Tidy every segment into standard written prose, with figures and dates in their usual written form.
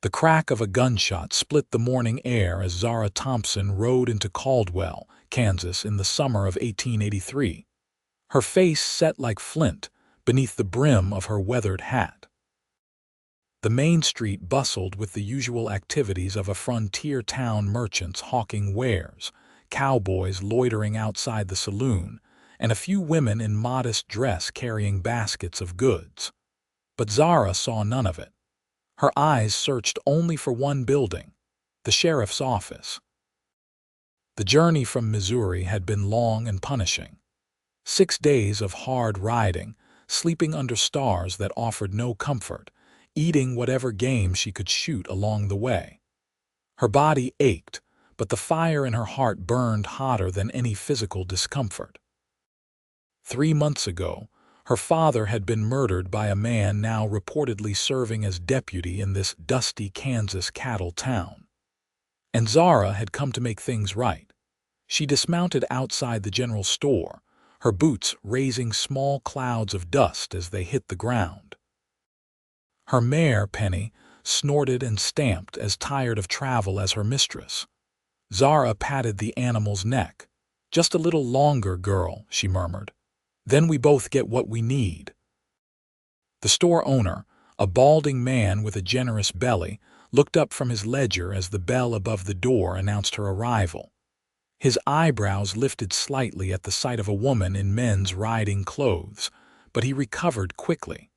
The crack of a gunshot split the morning air as Zara Thompson rode into Caldwell, Kansas in the summer of 1883. Her face set like flint beneath the brim of her weathered hat. The main street bustled with the usual activities of a frontier town, merchants hawking wares, cowboys loitering outside the saloon, and a few women in modest dress carrying baskets of goods. But Zara saw none of it. Her eyes searched only for one building, the sheriff's office. The journey from Missouri had been long and punishing. 6 days of hard riding, sleeping under stars that offered no comfort, eating whatever game she could shoot along the way. Her body ached, but the fire in her heart burned hotter than any physical discomfort. 3 months ago, her father had been murdered by a man now reportedly serving as deputy in this dusty Kansas cattle town. And Zara had come to make things right. She dismounted outside the general store, her boots raising small clouds of dust as they hit the ground. Her mare, Penny, snorted and stamped as tired of travel as her mistress. Zara patted the animal's neck. "Just a little longer, girl," she murmured. "Then we both get what we need." The store owner, a balding man with a generous belly, looked up from his ledger as the bell above the door announced her arrival. His eyebrows lifted slightly at the sight of a woman in men's riding clothes, but he recovered quickly.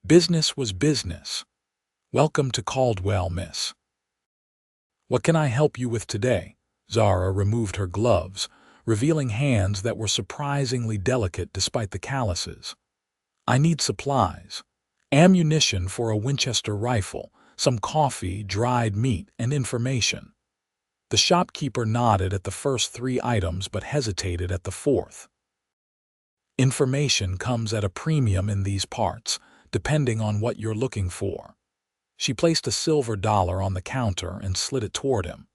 Business was business. "Welcome to Caldwell, miss. What can I help you with today?" Zara removed her gloves, revealing hands that were surprisingly delicate despite the calluses. "I need supplies. Ammunition for a Winchester rifle, some coffee, dried meat, and information." The shopkeeper nodded at the first 3 items but hesitated at the 4th. "Information comes at a premium in these parts, depending on what you're looking for." She placed a silver dollar on the counter and slid it toward him.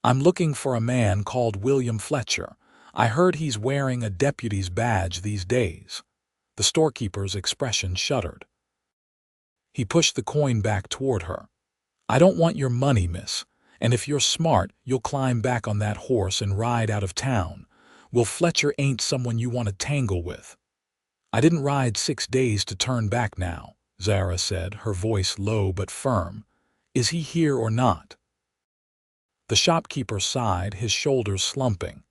"I'm looking for a man called William Fletcher. I heard he's wearing a deputy's badge these days." The storekeeper's expression shuddered. He pushed the coin back toward her. "I don't want your money, miss, and if you're smart, you'll climb back on that horse and ride out of town. Will Fletcher ain't someone you want to tangle with." "I didn't ride 6 days to turn back now," Zara said, her voice low but firm. "Is he here or not?" The shopkeeper sighed, his shoulders slumping.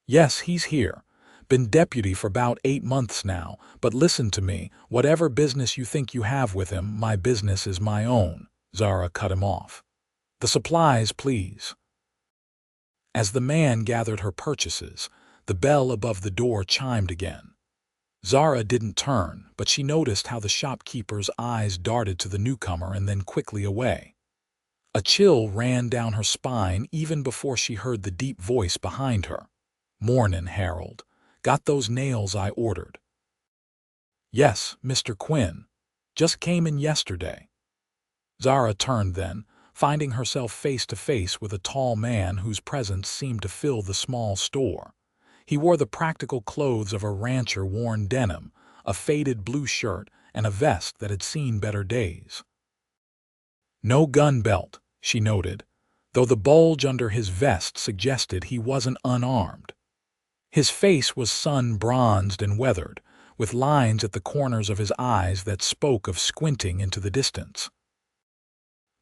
"Yes, he's here. Been deputy for about 8 months now, but listen to me, whatever business you think you have with him, my business is my own." Zara cut him off. "The supplies, please." As the man gathered her purchases, the bell above the door chimed again. Zara didn't turn, but she noticed how the shopkeeper's eyes darted to the newcomer and then quickly away. A chill ran down her spine even before she heard the deep voice behind her. "Mornin', Harold. Got those nails I ordered?" "Yes, Mr. Quinn. Just came in yesterday." Zara turned then, finding herself face to face with a tall man whose presence seemed to fill the small store. He wore the practical clothes of a rancher-worn denim, a faded blue shirt, and a vest that had seen better days. "No gun belt," she noted, though the bulge under his vest suggested he wasn't unarmed. His face was sun-bronzed and weathered, with lines at the corners of his eyes that spoke of squinting into the distance.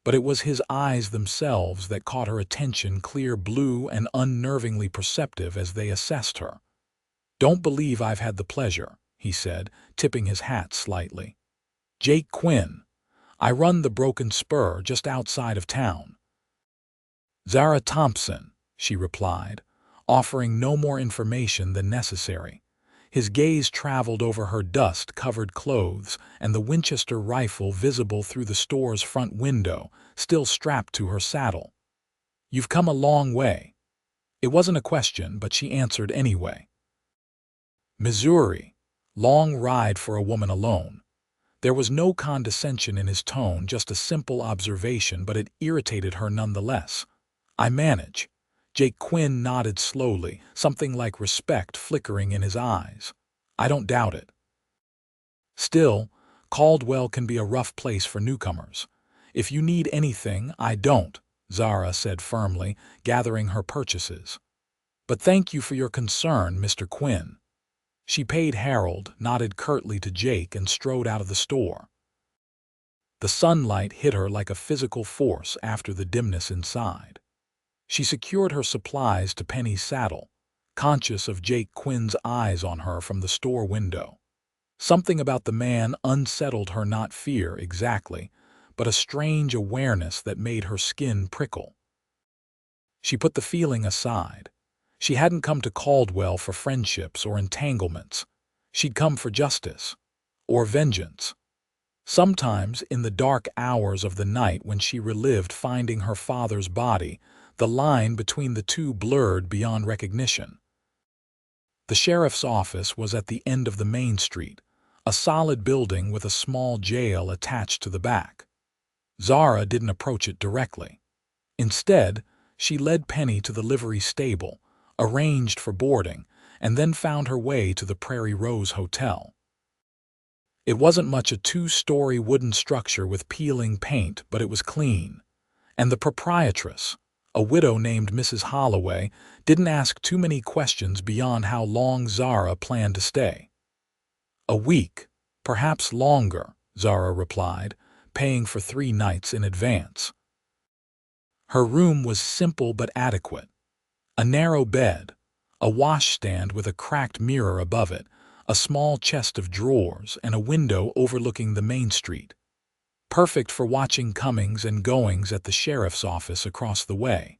But it was his eyes themselves that caught her attention, clear blue and unnervingly perceptive as they assessed her. "Don't believe I've had the pleasure," he said, tipping his hat slightly. "Jake Quinn. I run the Broken Spur just outside of town." "Zara Thompson," she replied, offering no more information than necessary. His gaze traveled over her dust-covered clothes and the Winchester rifle visible through the store's front window, still strapped to her saddle. "You've come a long way." It wasn't a question, but she answered anyway. "Missouri. Long ride for a woman alone." There was no condescension in his tone, just a simple observation, but it irritated her nonetheless. "I manage." Jake Quinn nodded slowly, something like respect flickering in his eyes. "I don't doubt it." "Still, Caldwell can be a rough place for newcomers. "If you need anything, I don't," Zara said firmly, gathering her purchases. "But thank you for your concern, Mr. Quinn." She paid Harold, nodded curtly to Jake, and strode out of the store. The sunlight hit her like a physical force after the dimness inside. She secured her supplies to Penny's saddle, conscious of Jake Quinn's eyes on her from the store window. Something about the man unsettled her, not fear exactly, but a strange awareness that made her skin prickle. She put the feeling aside. She hadn't come to Caldwell for friendships or entanglements. She'd come for justice. Or vengeance. Sometimes, in the dark hours of the night when she relived finding her father's body, the line between the two blurred beyond recognition. The sheriff's office was at the end of the main street, a solid building with a small jail attached to the back. Zara didn't approach it directly. Instead, she led Penny to the livery stable, arranged for boarding, and then found her way to the Prairie Rose Hotel. It wasn't much, a two-story wooden structure with peeling paint, but it was clean. And the proprietress, a widow named Mrs. Holloway, didn't ask too many questions beyond how long Zara planned to stay. "A week, perhaps longer," Zara replied, paying for 3 nights in advance. Her room was simple but adequate. A narrow bed, a washstand with a cracked mirror above it, a small chest of drawers, and a window overlooking the main street. Perfect for watching comings and goings at the sheriff's office across the way.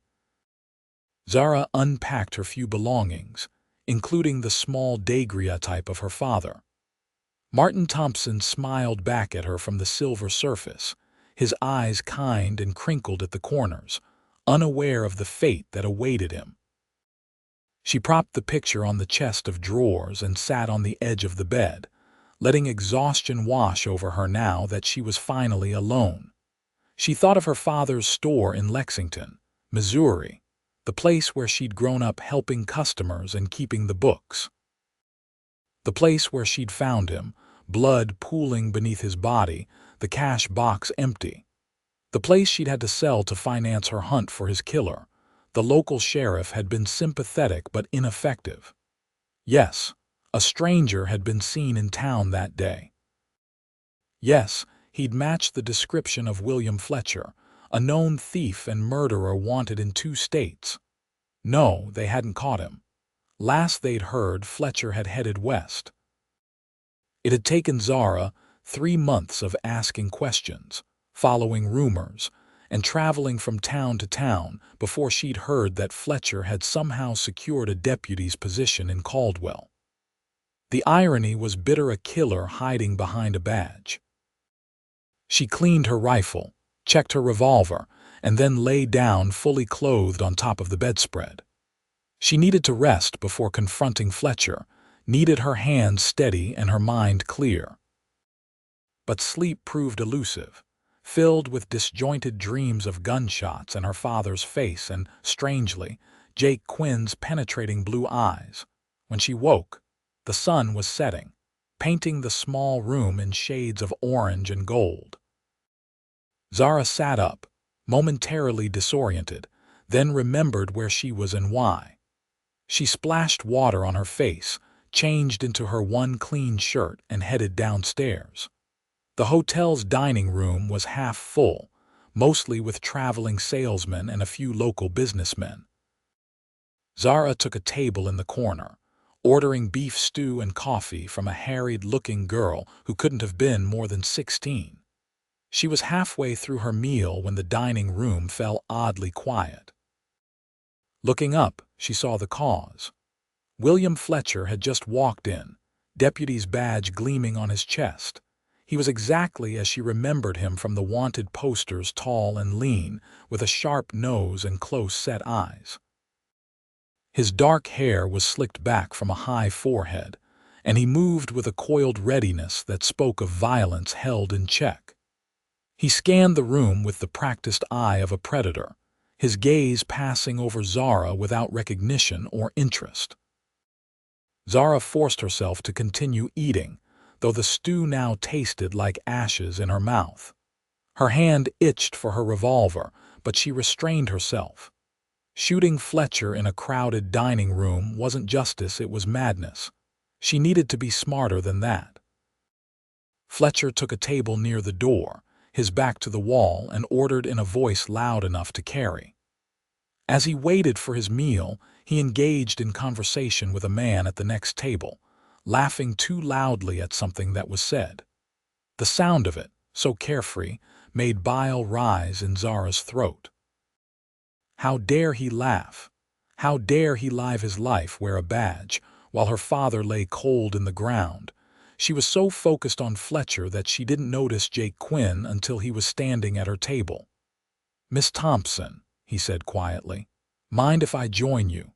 Zara unpacked her few belongings, including the small daguerreotype of her father. Martin Thompson smiled back at her from the silver surface, his eyes kind and crinkled at the corners, unaware of the fate that awaited him. She propped the picture on the chest of drawers and sat on the edge of the bed, letting exhaustion wash over her now that she was finally alone. She thought of her father's store in Lexington, Missouri, the place where she'd grown up helping customers and keeping the books. The place where she'd found him, blood pooling beneath his body, the cash box empty. The place she'd had to sell to finance her hunt for his killer. The local sheriff had been sympathetic but ineffective. Yes, a stranger had been seen in town that day. Yes, he'd matched the description of William Fletcher, a known thief and murderer wanted in 2 states. No, they hadn't caught him. Last they'd heard, Fletcher had headed west. It had taken Zara 3 months of asking questions, following rumors, and traveling from town to town before she'd heard that Fletcher had somehow secured a deputy's position in Caldwell. The irony was bitter, a killer hiding behind a badge. She cleaned her rifle, checked her revolver, and then lay down fully clothed on top of the bedspread. She needed to rest before confronting Fletcher, needed her hands steady and her mind clear. But sleep proved elusive, filled with disjointed dreams of gunshots and her father's face and, strangely, Jake Quinn's penetrating blue eyes. When she woke, the sun was setting, painting the small room in shades of orange and gold. Zara sat up, momentarily disoriented, then remembered where she was and why. She splashed water on her face, changed into her one clean shirt, and headed downstairs. The hotel's dining room was half full, mostly with traveling salesmen and a few local businessmen. Zara took a table in the corner, ordering beef stew and coffee from a harried-looking girl who couldn't have been more than 16. She was halfway through her meal when the dining room fell oddly quiet. Looking up, she saw the cause. William Fletcher had just walked in, deputy's badge gleaming on his chest. He was exactly as she remembered him from the wanted posters, tall and lean, with a sharp nose and close-set eyes. His dark hair was slicked back from a high forehead, and he moved with a coiled readiness that spoke of violence held in check. He scanned the room with the practiced eye of a predator, his gaze passing over Zara without recognition or interest. Zara forced herself to continue eating, though the stew now tasted like ashes in her mouth. Her hand itched for her revolver, but she restrained herself. Shooting Fletcher in a crowded dining room wasn't justice, it was madness. She needed to be smarter than that. Fletcher took a table near the door, his back to the wall, and ordered in a voice loud enough to carry. As he waited for his meal, he engaged in conversation with a man at the next table, laughing too loudly at something that was said. The sound of it, so carefree, made bile rise in Zara's throat. How dare he laugh? How dare he live his life wear a badge, while her father lay cold in the ground? She was so focused on Fletcher that she didn't notice Jake Quinn until he was standing at her table. "Miss Thompson," he said quietly, "mind if I join you?"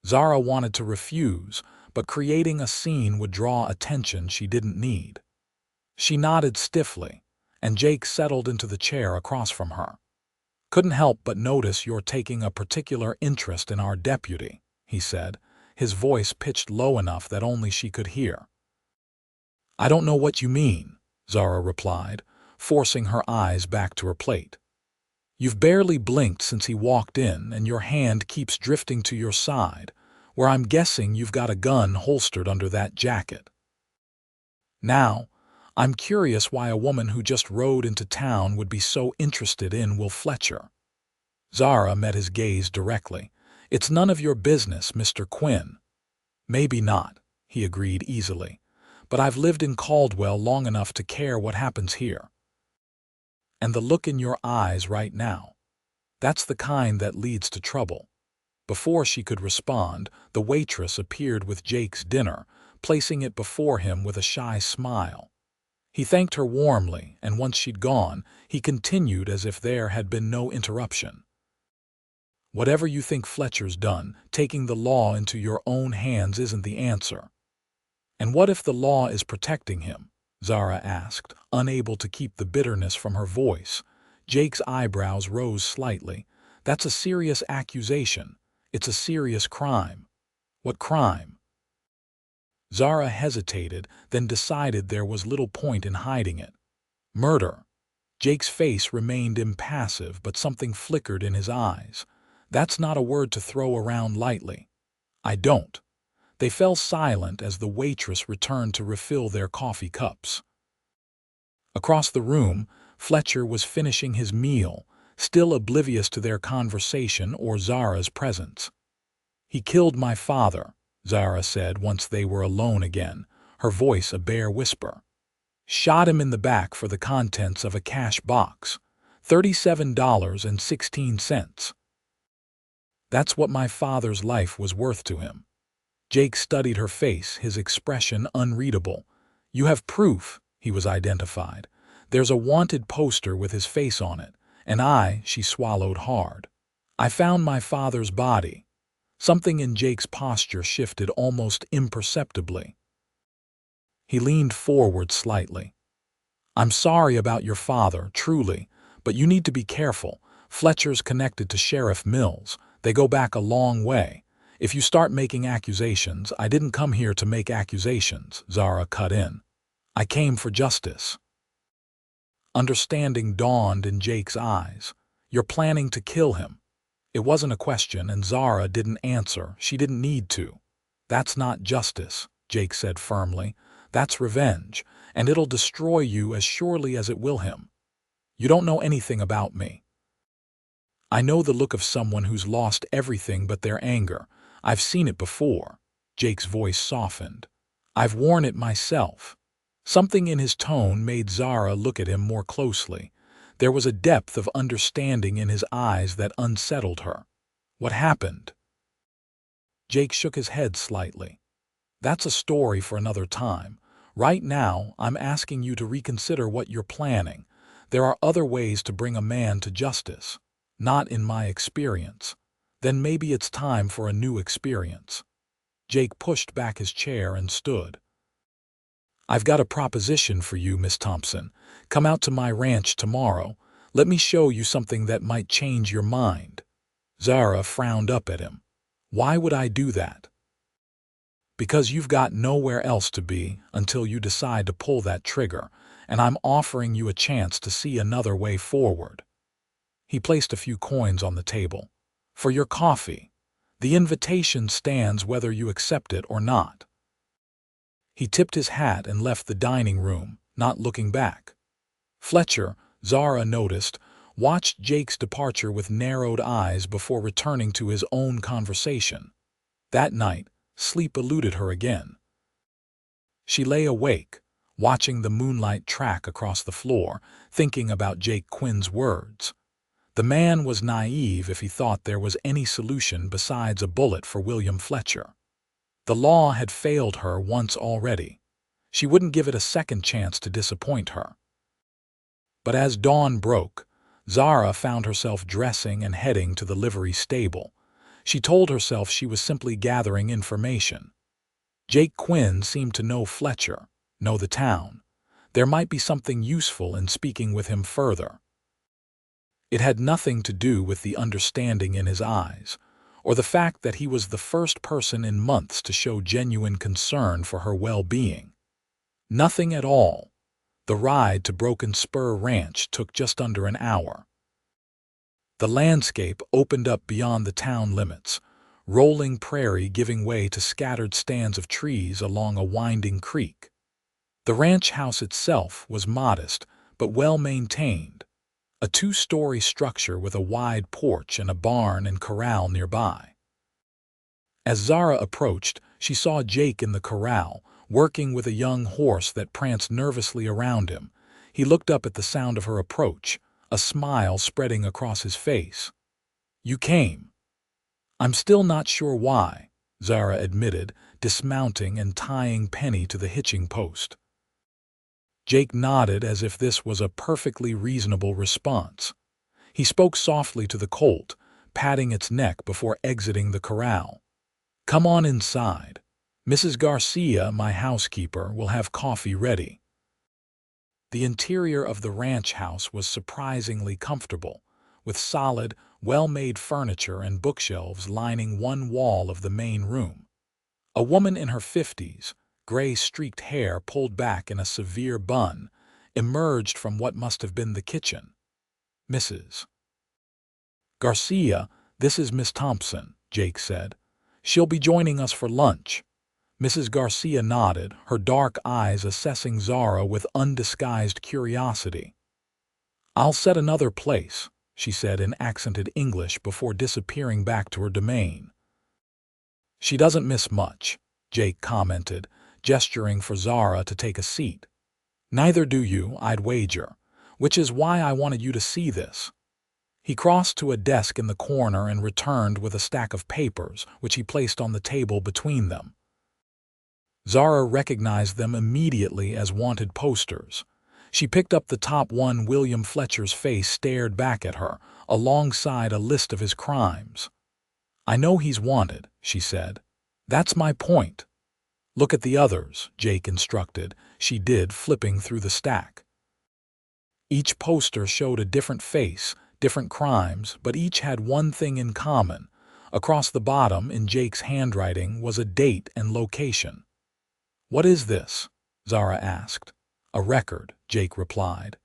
Zara wanted to refuse, but creating a scene would draw attention she didn't need. She nodded stiffly, and Jake settled into the chair across from her. "Couldn't help but notice you're taking a particular interest in our deputy," he said, his voice pitched low enough that only she could hear. "I don't know what you mean," Zara replied, forcing her eyes back to her plate. "You've barely blinked since he walked in, and your hand keeps drifting to your side, where I'm guessing you've got a gun holstered under that jacket. Now, I'm curious why a woman who just rode into town would be so interested in Will Fletcher." Zara met his gaze directly. "It's none of your business, Mr. Quinn." "Maybe not," he agreed easily, "but I've lived in Caldwell long enough to care what happens here. And the look in your eyes right now, that's the kind that leads to trouble." Before she could respond, the waitress appeared with Jake's dinner, placing it before him with a shy smile. He thanked her warmly, and once she'd gone, he continued as if there had been no interruption. "Whatever you think Fletcher's done, taking the law into your own hands isn't the answer." "And what if the law is protecting him?" Zara asked, unable to keep the bitterness from her voice. Jake's eyebrows rose slightly. "That's a serious accusation. It's a serious crime." "What crime?" Zara hesitated, then decided there was little point in hiding it. "Murder." Jake's face remained impassive, but something flickered in his eyes. "That's not a word to throw around lightly." "I don't." They fell silent as the waitress returned to refill their coffee cups. Across the room, Fletcher was finishing his meal, still oblivious to their conversation or Zara's presence. "He killed my father," Zara said once they were alone again, her voice a bare whisper. "Shot him in the back for the contents of a cash box. $37.16. That's what my father's life was worth to him." Jake studied her face, his expression unreadable. "You have proof," he was identified. "There's a wanted poster with his face on it, and she swallowed hard. "I found my father's body." Something in Jake's posture shifted almost imperceptibly. He leaned forward slightly. "I'm sorry about your father, truly, but you need to be careful. Fletcher's connected to Sheriff Mills. They go back a long way. If you start making accusations—" "I didn't come here to make accusations," Zara cut in. "I came for justice." Understanding dawned in Jake's eyes. "You're planning to kill him." It wasn't a question, and Zara didn't answer. She didn't need to. "That's not justice," Jake said firmly. "That's revenge, and it'll destroy you as surely as it will him. You don't know anything about me." "I know the look of someone who's lost everything but their anger. I've seen it before." Jake's voice softened. "I've worn it myself." Something in his tone made Zara look at him more closely. There was a depth of understanding in his eyes that unsettled her. "What happened?" Jake shook his head slightly. "That's a story for another time. Right now, I'm asking you to reconsider what you're planning. There are other ways to bring a man to justice. Not in my experience. Then maybe it's time for a new experience." Jake pushed back his chair and stood. "I've got a proposition for you, Miss Thompson. Come out to my ranch tomorrow. Let me show you something that might change your mind." Zara frowned up at him. "Why would I do that?" "Because you've got nowhere else to be until you decide to pull that trigger, and I'm offering you a chance to see another way forward." He placed a few coins on the table. "For your coffee. The invitation stands whether you accept it or not." He tipped his hat and left the dining room, not looking back. Fletcher, Zara noticed, watched Jake's departure with narrowed eyes before returning to his own conversation. That night, sleep eluded her again. She lay awake, watching the moonlight track across the floor, thinking about Jake Quinn's words. The man was naive if he thought there was any solution besides a bullet for William Fletcher. The law had failed her once already. She wouldn't give it a second chance to disappoint her. But as dawn broke, Zara found herself dressing and heading to the livery stable. She told herself she was simply gathering information. Jake Quinn seemed to know Fletcher, know the town. There might be something useful in speaking with him further. It had nothing to do with the understanding in his eyes, or the fact that he was the first person in months to show genuine concern for her well-being. Nothing at all. The ride to Broken Spur Ranch took just under an hour. The landscape opened up beyond the town limits, rolling prairie giving way to scattered stands of trees along a winding creek. The ranch house itself was modest but well-maintained, a two-story structure with a wide porch and a barn and corral nearby. As Zara approached, she saw Jake in the corral, working with a young horse that pranced nervously around him. He looked up at the sound of her approach, a smile spreading across his face. "You came." "I'm still not sure why," Zara admitted, dismounting and tying Penny to the hitching post. Jake nodded as if this was a perfectly reasonable response. He spoke softly to the colt, patting its neck before exiting the corral. "Come on inside. Mrs. Garcia, my housekeeper, will have coffee ready." The interior of the ranch house was surprisingly comfortable, with solid, well-made furniture and bookshelves lining one wall of the main room. A woman in her 50s, gray-streaked hair pulled back in a severe bun, emerged from what must have been the kitchen. "Mrs. Garcia, this is Miss Thompson," Jake said. "She'll be joining us for lunch." Mrs. Garcia nodded, her dark eyes assessing Zara with undisguised curiosity. "I'll set another place," she said in accented English before disappearing back to her domain. "She doesn't miss much," Jake commented, gesturing for Zara to take a seat. "Neither do you, I'd wager, which is why I wanted you to see this." He crossed to a desk in the corner and returned with a stack of papers, which he placed on the table between them. Zara recognized them immediately as wanted posters. She picked up the top one. William Fletcher's face stared back at her, alongside a list of his crimes. "I know he's wanted," she said. "That's my point." "Look at the others," Jake instructed. She did, flipping through the stack. Each poster showed a different face, different crimes, but each had one thing in common. Across the bottom, in Jake's handwriting, was a date and location. "What is this?" Zara asked. "A record," Jake replied.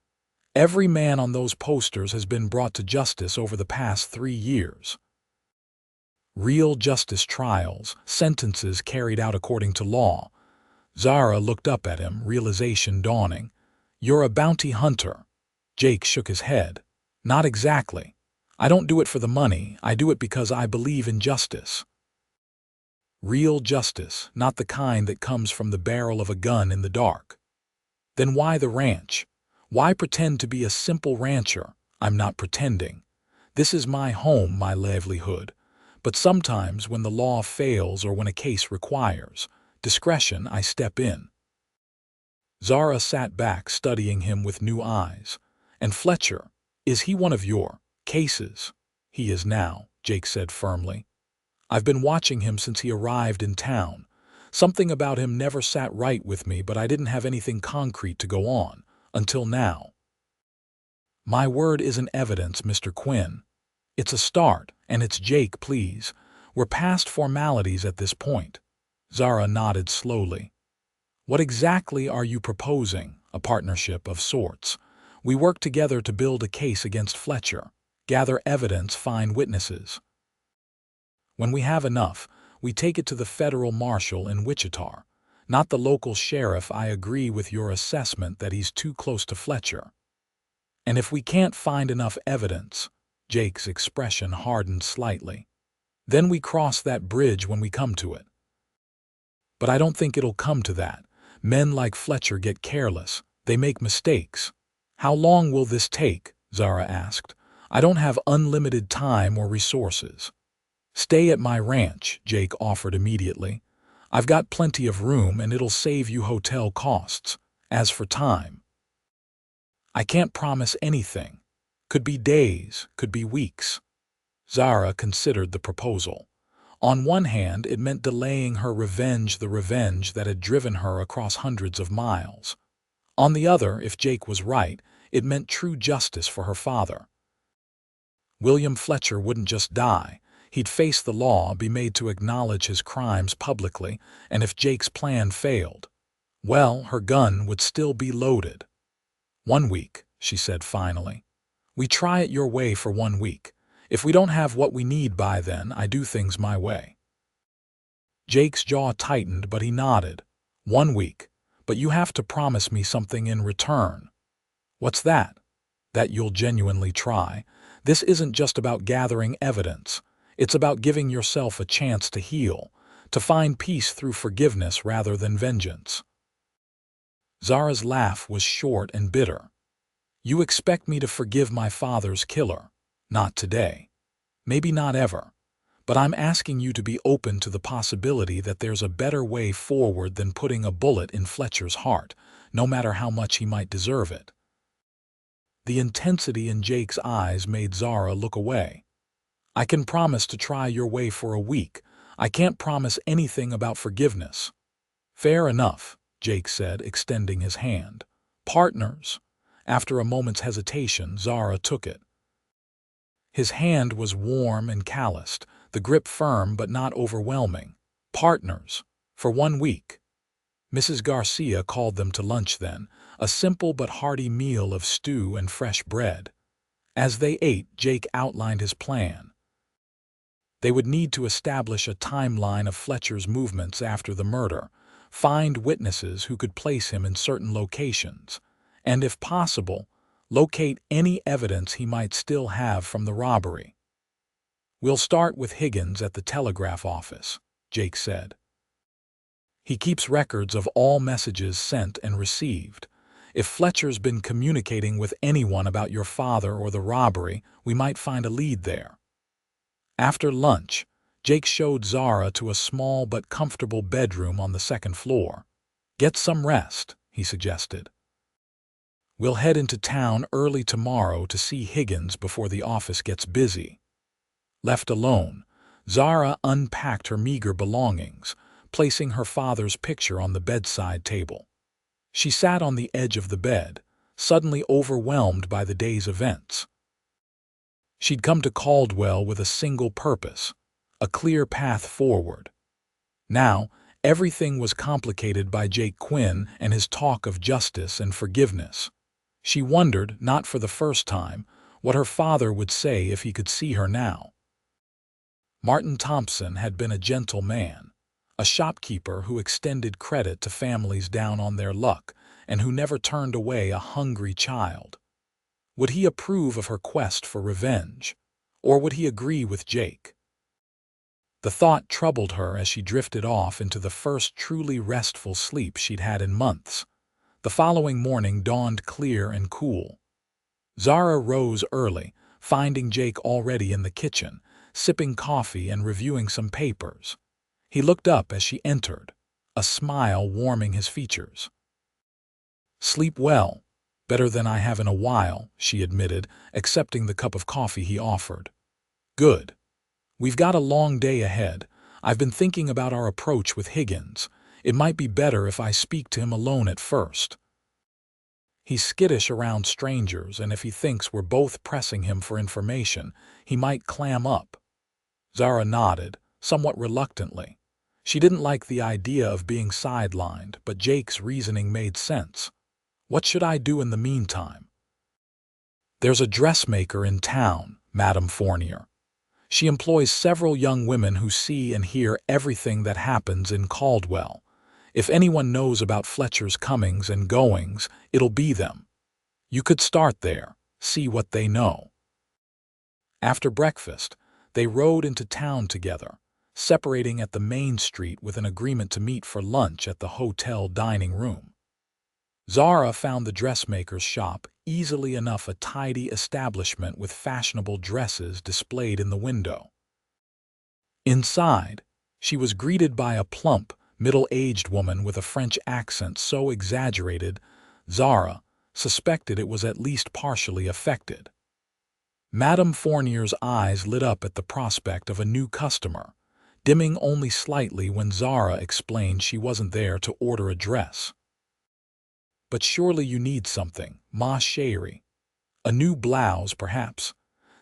"Every man on those posters has been brought to justice over the past 3 years. Real justice trials, sentences carried out according to law." Zara looked up at him, realization dawning. "You're a bounty hunter." Jake shook his head. "Not exactly. I don't do it for the money, I do it because I believe in justice. Real justice, not the kind that comes from the barrel of a gun in the dark." "Then why the ranch? Why pretend to be a simple rancher?" "I'm not pretending. This is my home, my livelihood. But sometimes when the law fails or when a case requires discretion, I step in." Zara sat back, studying him with new eyes. "And Fletcher, is he one of your cases?" "He is now," Jake said firmly. "I've been watching him since he arrived in town. Something about him never sat right with me, but I didn't have anything concrete to go on, until now." "My word isn't evidence, Mr. Quinn. It's a start, and it's Jake, please. We're past formalities at this point." Zara nodded slowly. "What exactly are you proposing? a partnership of sorts. We work together to build a case against Fletcher, gather evidence, find witnesses. When we have enough, we take it to the federal marshal in Wichita, not the local sheriff. I agree with your assessment that he's too close to Fletcher. And if we can't find enough evidence, Jake's expression hardened slightly, then we cross that bridge when we come to it. But I don't think it'll come to that. Men like Fletcher get careless. They make mistakes. How long will this take? Zara asked. I don't have unlimited time or resources. Stay at my ranch, Jake offered immediately. I've got plenty of room and it'll save you hotel costs. As for time, I can't promise anything. Could be days, could be weeks. Zara considered the proposal. On one hand, it meant delaying her revenge, the revenge that had driven her across hundreds of miles. On the other, if Jake was right, it meant true justice for her father. William Fletcher wouldn't just die. He'd face the law, be made to acknowledge his crimes publicly, and if Jake's plan failed, well, her gun would still be loaded. 1 week, she said finally. We try it your way for 1 week. If we don't have what we need by then, I do things my way. Jake's jaw tightened, but he nodded. 1 week, but you have to promise me something in return. What's that? That you'll genuinely try. This isn't just about gathering evidence. It's about giving yourself a chance to heal, to find peace through forgiveness rather than vengeance. Zara's laugh was short and bitter. You expect me to forgive my father's killer? Not today. Maybe not ever. But I'm asking you to be open to the possibility that there's a better way forward than putting a bullet in Fletcher's heart, no matter how much he might deserve it. The intensity in Jake's eyes made Zara look away. I can promise to try your way for a week. I can't promise anything about forgiveness. Fair enough, Jake said, extending his hand. Partners. After a moment's hesitation, Zara took it. His hand was warm and calloused, the grip firm but not overwhelming. Partners. For 1 week. Mrs. Garcia called them to lunch then, a simple but hearty meal of stew and fresh bread. As they ate, Jake outlined his plan. They would need to establish a timeline of Fletcher's movements after the murder, find witnesses who could place him in certain locations, and if possible, locate any evidence he might still have from the robbery. We'll start with Higgins at the telegraph office, Jake said. He keeps records of all messages sent and received. If Fletcher's been communicating with anyone about your father or the robbery, we might find a lead there. After lunch, Jake showed Zara to a small but comfortable bedroom on the 2nd floor. Get some rest, he suggested. We'll head into town early tomorrow to see Higgins before the office gets busy. Left alone, Zara unpacked her meager belongings, placing her father's picture on the bedside table. She sat on the edge of the bed, suddenly overwhelmed by the day's events. She'd come to Caldwell with a single purpose, a clear path forward. Now, everything was complicated by Jake Quinn and his talk of justice and forgiveness. She wondered, not for the first time, what her father would say if he could see her now. Martin Thompson had been a gentle man, a shopkeeper who extended credit to families down on their luck and who never turned away a hungry child. Would he approve of her quest for revenge, or would he agree with Jake? The thought troubled her as she drifted off into the first truly restful sleep she'd had in months. The following morning dawned clear and cool. Zara rose early, finding Jake already in the kitchen, sipping coffee and reviewing some papers. He looked up as she entered, a smile warming his features. Sleep well. Better than I have in a while, she admitted, accepting the cup of coffee he offered. Good. We've got a long day ahead. I've been thinking about our approach with Higgins. It might be better if I speak to him alone at first. He's skittish around strangers, and if he thinks we're both pressing him for information, he might clam up. Zara nodded, somewhat reluctantly. She didn't like the idea of being sidelined, but Jake's reasoning made sense. What should I do in the meantime? There's a dressmaker in town, Madame Fournier. She employs several young women who see and hear everything that happens in Caldwell. If anyone knows about Fletcher's comings and goings, it'll be them. You could start there, see what they know. After breakfast, they rode into town together, separating at the main street with an agreement to meet for lunch at the hotel dining room. Zara found the dressmaker's shop easily enough, a tidy establishment with fashionable dresses displayed in the window. Inside, she was greeted by a plump, middle-aged woman with a French accent so exaggerated, Zara suspected it was at least partially affected. Madame Fournier's eyes lit up at the prospect of a new customer, dimming only slightly when Zara explained she wasn't there to order a dress. But surely you need something, ma chérie. A new blouse, perhaps.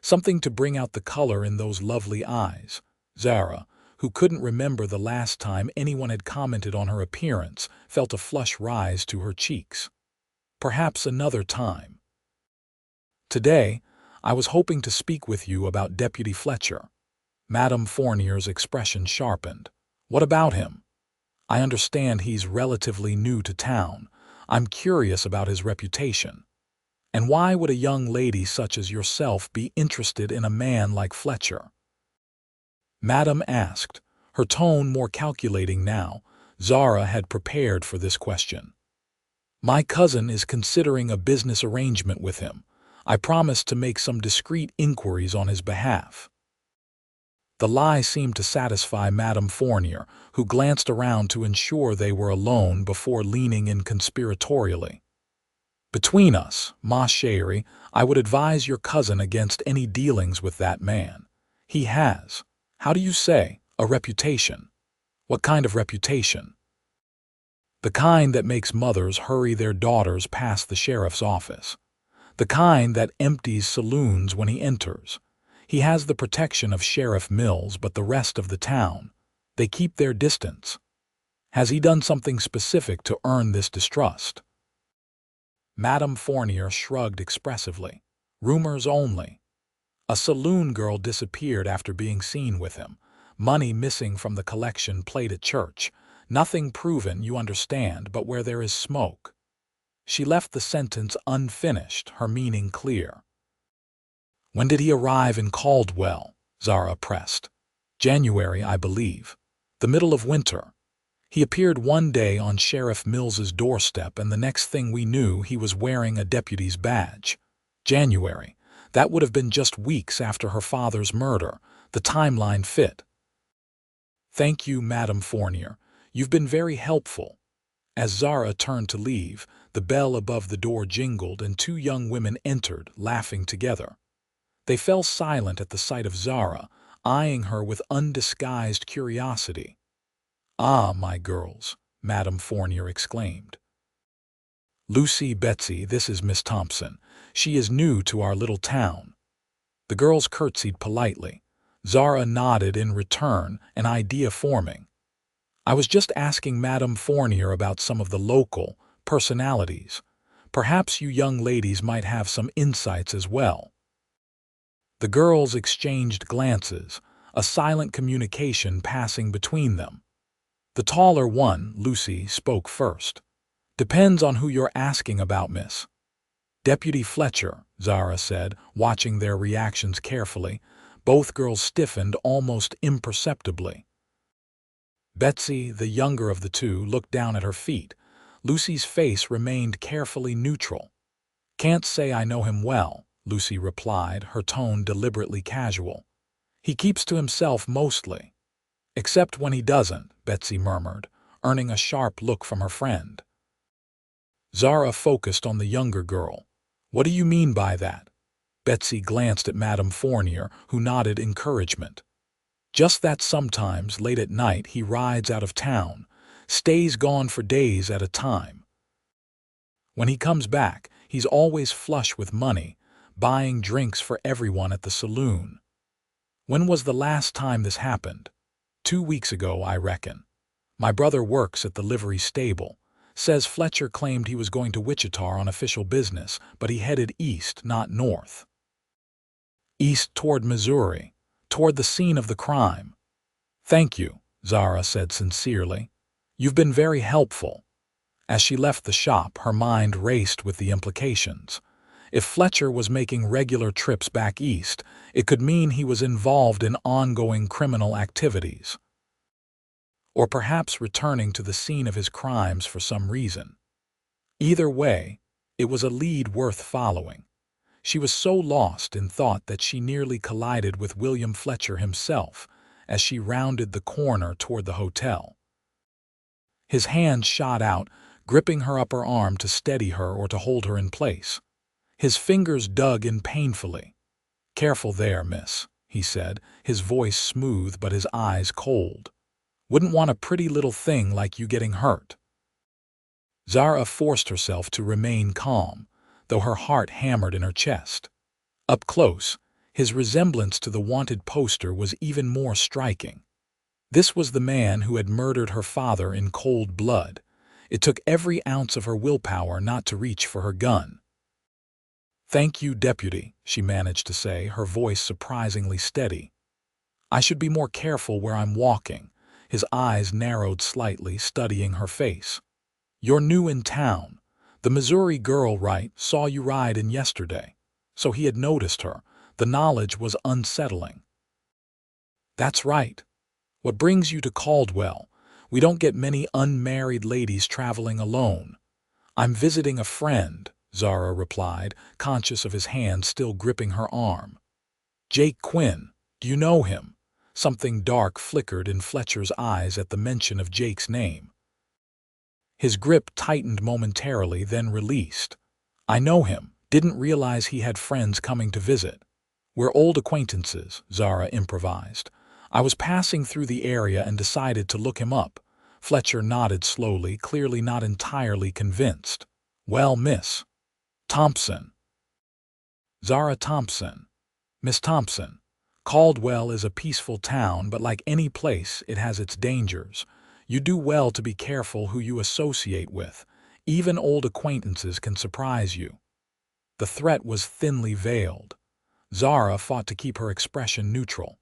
Something to bring out the color in those lovely eyes. Zara, who couldn't remember the last time anyone had commented on her appearance, felt a flush rise to her cheeks. Perhaps another time. Today, I was hoping to speak with you about Deputy Fletcher. Madame Fournier's expression sharpened. What about him? I understand he's relatively new to town. I'm curious about his reputation. And why would a young lady such as yourself be interested in a man like Fletcher? Madame asked, her tone more calculating now. Zara had prepared for this question. My cousin is considering a business arrangement with him. I promised to make some discreet inquiries on his behalf. The lie seemed to satisfy Madame Fournier, who glanced around to ensure they were alone before leaning in conspiratorially. Between us, ma chérie, I would advise your cousin against any dealings with that man. He has, how do you say, a reputation. What kind of reputation? The kind that makes mothers hurry their daughters past the sheriff's office. The kind that empties saloons when he enters. He has the protection of Sheriff Mills, but the rest of the town, they keep their distance. Has he done something specific to earn this distrust? Madame Fournier shrugged expressively. Rumors only. A saloon girl disappeared after being seen with him. Money missing from the collection plate at church. Nothing proven, you understand, but where there is smoke. She left the sentence unfinished, her meaning clear. When did he arrive in Caldwell? Zara pressed. January, I believe. The middle of winter. He appeared one day on Sheriff Mills's doorstep, and the next thing we knew he was wearing a deputy's badge. January. That would have been just weeks after her father's murder. The timeline fit. Thank you, Madame Fournier. You've been very helpful. As Zara turned to leave, the bell above the door jingled and two young women entered, laughing together. They fell silent at the sight of Zara, eyeing her with undisguised curiosity. Ah, my girls, Madame Fournier exclaimed. Lucy, Betsy, this is Miss Thompson. She is new to our little town. The girls curtsied politely. Zara nodded in return, an idea forming. I was just asking Madame Fournier about some of the local personalities. Perhaps you young ladies might have some insights as well. The girls exchanged glances, a silent communication passing between them. The taller one, Lucy, spoke first. Depends on who you're asking about, miss. Deputy Fletcher, Zara said, watching their reactions carefully. Both girls stiffened almost imperceptibly. Betsy, the younger of the two, looked down at her feet. Lucy's face remained carefully neutral. Can't say I know him well, Lucy replied, her tone deliberately casual. He keeps to himself mostly. Except when he doesn't, Betsy murmured, earning a sharp look from her friend. Zara focused on the younger girl. What do you mean by that? Betsy glanced at Madame Fournier, who nodded encouragement. Just that sometimes, late at night, he rides out of town, stays gone for days at a time. When he comes back, he's always flush with money, buying drinks for everyone at the saloon. When was the last time this happened? 2 weeks ago, I reckon. My brother works at the livery stable. Says Fletcher claimed he was going to Wichita on official business, but he headed east, not north. East toward Missouri, toward the scene of the crime. Thank you, Zara said sincerely. You've been very helpful. As she left the shop, her mind raced with the implications. If Fletcher was making regular trips back east, it could mean he was involved in ongoing criminal activities. Or perhaps returning to the scene of his crimes for some reason. Either way, it was a lead worth following. She was so lost in thought that she nearly collided with William Fletcher himself as she rounded the corner toward the hotel. His hand shot out, gripping her upper arm to steady her or to hold her in place. His fingers dug in painfully. "Careful there, miss," he said, his voice smooth but his eyes cold. "Wouldn't want a pretty little thing like you getting hurt." Zara forced herself to remain calm, though her heart hammered in her chest. Up close, his resemblance to the wanted poster was even more striking. This was the man who had murdered her father in cold blood. It took every ounce of her willpower not to reach for her gun. "Thank you, Deputy," she managed to say, her voice surprisingly steady. "I should be more careful where I'm walking." His eyes narrowed slightly, studying her face. "You're new in town. The Missouri girl, right, saw you ride in yesterday." So he had noticed her. The knowledge was unsettling. "That's right. What brings you to Caldwell? We don't get many unmarried ladies traveling alone." "I'm visiting a friend," Zara replied, conscious of his hand still gripping her arm. "Jake Quinn. Do you know him?" Something dark flickered in Fletcher's eyes at the mention of Jake's name. His grip tightened momentarily, then released. "I know him. Didn't realize he had friends coming to visit." "We're old acquaintances," Zara improvised. "I was passing through the area and decided to look him up." Fletcher nodded slowly, clearly not entirely convinced. "Well, Miss Thompson." "Zara Thompson. Miss Thompson. Caldwell is a peaceful town, but like any place, it has its dangers. You do well to be careful who you associate with. Even old acquaintances can surprise you." The threat was thinly veiled. Zara fought to keep her expression neutral.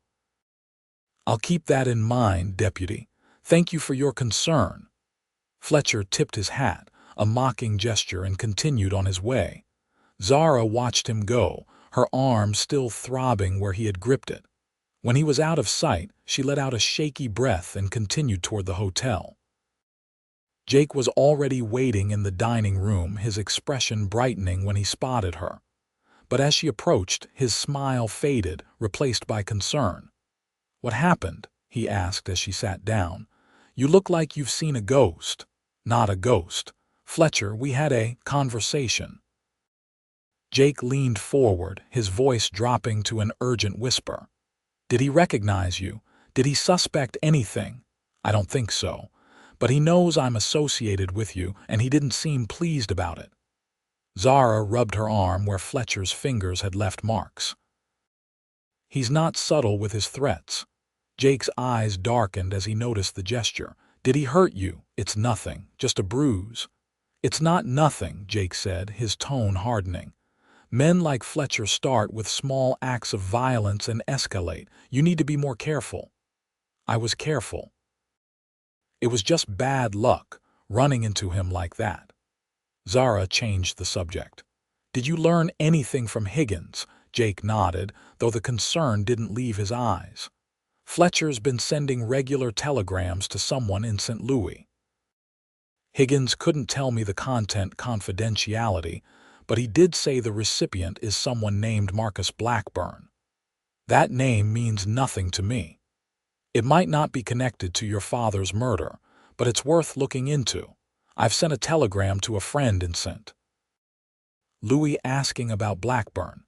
"I'll keep that in mind, Deputy. Thank you for your concern." Fletcher tipped his hat, a mocking gesture, and continued on his way. Zara watched him go, her arm still throbbing where he had gripped it. When he was out of sight, she let out a shaky breath and continued toward the hotel. Jake was already waiting in the dining room, his expression brightening when he spotted her. But as she approached, his smile faded, replaced by concern. "What happened?" he asked as she sat down. "You look like you've seen a ghost." "Not a ghost. Fletcher, we had a conversation." Jake leaned forward, his voice dropping to an urgent whisper. "Did he recognize you? Did he suspect anything?" "I don't think so. But he knows I'm associated with you, and he didn't seem pleased about it." Zara rubbed her arm where Fletcher's fingers had left marks. "He's not subtle with his threats." Jake's eyes darkened as he noticed the gesture. "Did he hurt you?" "It's nothing, just a bruise." "It's not nothing," Jake said, his tone hardening. "Men like Fletcher start with small acts of violence and escalate. You need to be more careful." "I was careful. It was just bad luck, running into him like that." Zara changed the subject. "Did you learn anything from Higgins?" Jake nodded, though the concern didn't leave his eyes. "Fletcher's been sending regular telegrams to someone in St. Louis. Higgins couldn't tell me the content, confidentiality, but he did say the recipient is someone named Marcus Blackburn. That name means nothing to me. It might not be connected to your father's murder, but it's worth looking into. I've sent a telegram to a friend in St. Louis asking about Blackburn."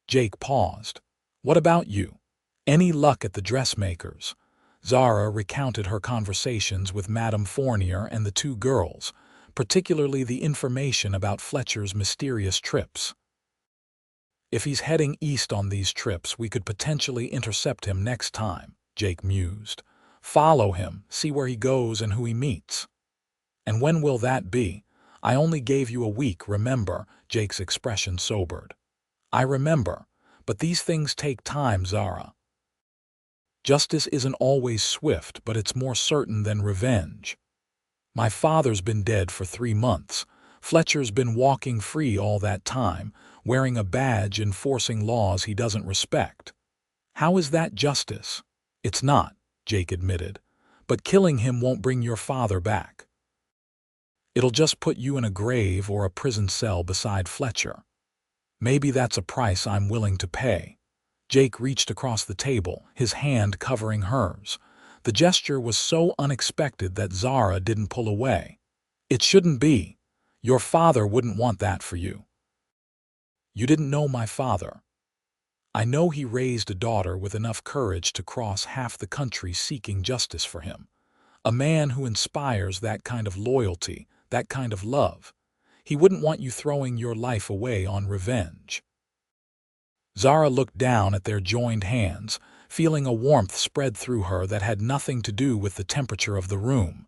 Jake paused. "What about you? Any luck at the dressmakers?" Zara recounted her conversations with Madame Fournier and the two girls, particularly the information about Fletcher's mysterious trips. "If he's heading east on these trips, we could potentially intercept him next time," Jake mused. "Follow him, see where he goes and who he meets." And when will that be? I only gave you a week, remember? Jake's expression sobered. I remember, but these things take time, Zara. Justice isn't always swift, but it's more certain than revenge. My father's been dead for 3 months. Fletcher's been walking free all that time, wearing a badge enforcing laws he doesn't respect. How is that justice? It's not, Jake admitted. But killing him won't bring your father back. It'll just put you in a grave or a prison cell beside Fletcher. Maybe that's a price I'm willing to pay. Jake reached across the table, his hand covering hers. The gesture was so unexpected that Zara didn't pull away. It shouldn't be. Your father wouldn't want that for you. You didn't know my father. I know he raised a daughter with enough courage to cross half the country seeking justice for him. A man who inspires that kind of loyalty, that kind of love. He wouldn't want you throwing your life away on revenge. Zara looked down at their joined hands, feeling a warmth spread through her that had nothing to do with the temperature of the room.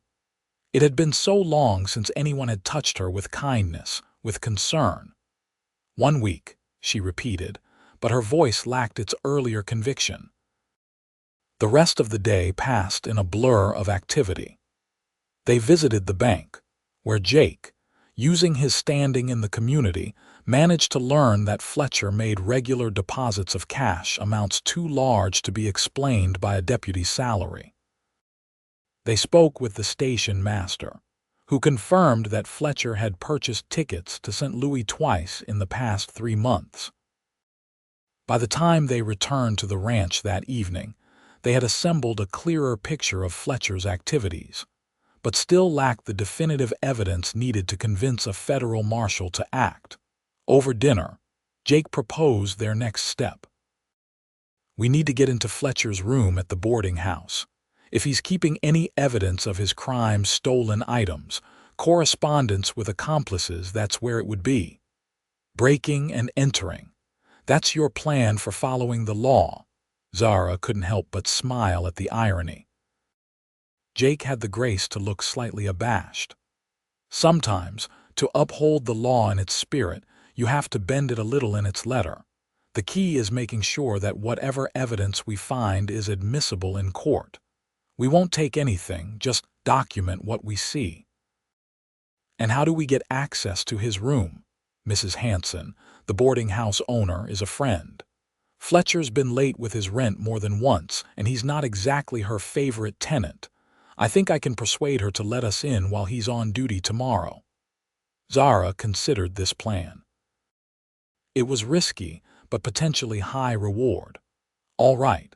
It had been so long since anyone had touched her with kindness, with concern. 1 week, she repeated, but her voice lacked its earlier conviction. The rest of the day passed in a blur of activity. They visited the bank, where Jake, using his standing in the community, managed to learn that Fletcher made regular deposits of cash amounts too large to be explained by a deputy's salary. They spoke with the station master, who confirmed that Fletcher had purchased tickets to St. Louis twice in the past 3 months. By the time they returned to the ranch that evening, they had assembled a clearer picture of Fletcher's activities, but still lacked the definitive evidence needed to convince a federal marshal to act. Over dinner, Jake proposed their next step. We need to get into Fletcher's room at the boarding house. If he's keeping any evidence of his crimes, stolen items, correspondence with accomplices, that's where it would be. Breaking and entering. That's your plan for following the law. Zara couldn't help but smile at the irony. Jake had the grace to look slightly abashed. Sometimes, to uphold the law in its spirit, you have to bend it a little in its letter. The key is making sure that whatever evidence we find is admissible in court. We won't take anything, just document what we see. And how do we get access to his room? Mrs. Hanson, the boarding house owner, is a friend. Fletcher's been late with his rent more than once, and he's not exactly her favorite tenant. I think I can persuade her to let us in while he's on duty tomorrow. Zara considered this plan. It was risky, but potentially high reward. All right,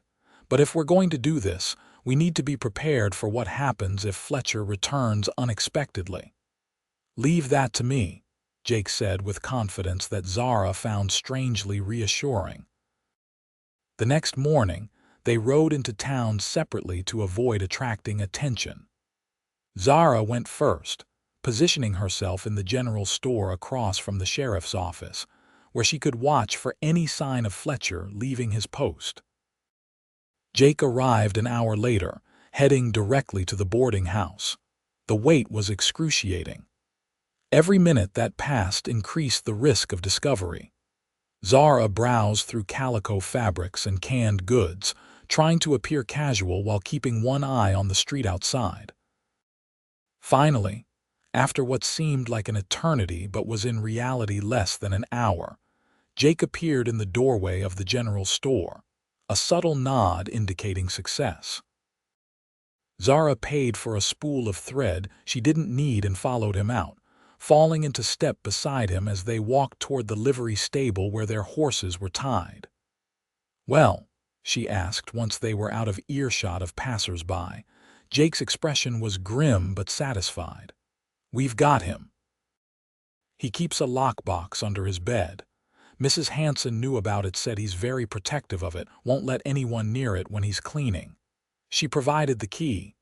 but if we're going to do this, we need to be prepared for what happens if Fletcher returns unexpectedly. Leave that to me, Jake said with confidence that Zara found strangely reassuring. The next morning, they rode into town separately to avoid attracting attention. Zara went first, positioning herself in the general store across from the sheriff's office, where she could watch for any sign of Fletcher leaving his post. Jake arrived an hour later, heading directly to the boarding house. The wait was excruciating. Every minute that passed increased the risk of discovery. Zara browsed through calico fabrics and canned goods, trying to appear casual while keeping one eye on the street outside. Finally, after what seemed like an eternity but was in reality less than an hour, Jake appeared in the doorway of the general store, a subtle nod indicating success. Zara paid for a spool of thread she didn't need and followed him out, falling into step beside him as they walked toward the livery stable where their horses were tied. "Well," she asked once they were out of earshot of passers-by. Jake's expression was grim but satisfied. "We've got him. He keeps a lockbox under his bed. Mrs. Hanson knew about it, said he's very protective of it, won't let anyone near it when he's cleaning. She provided the key.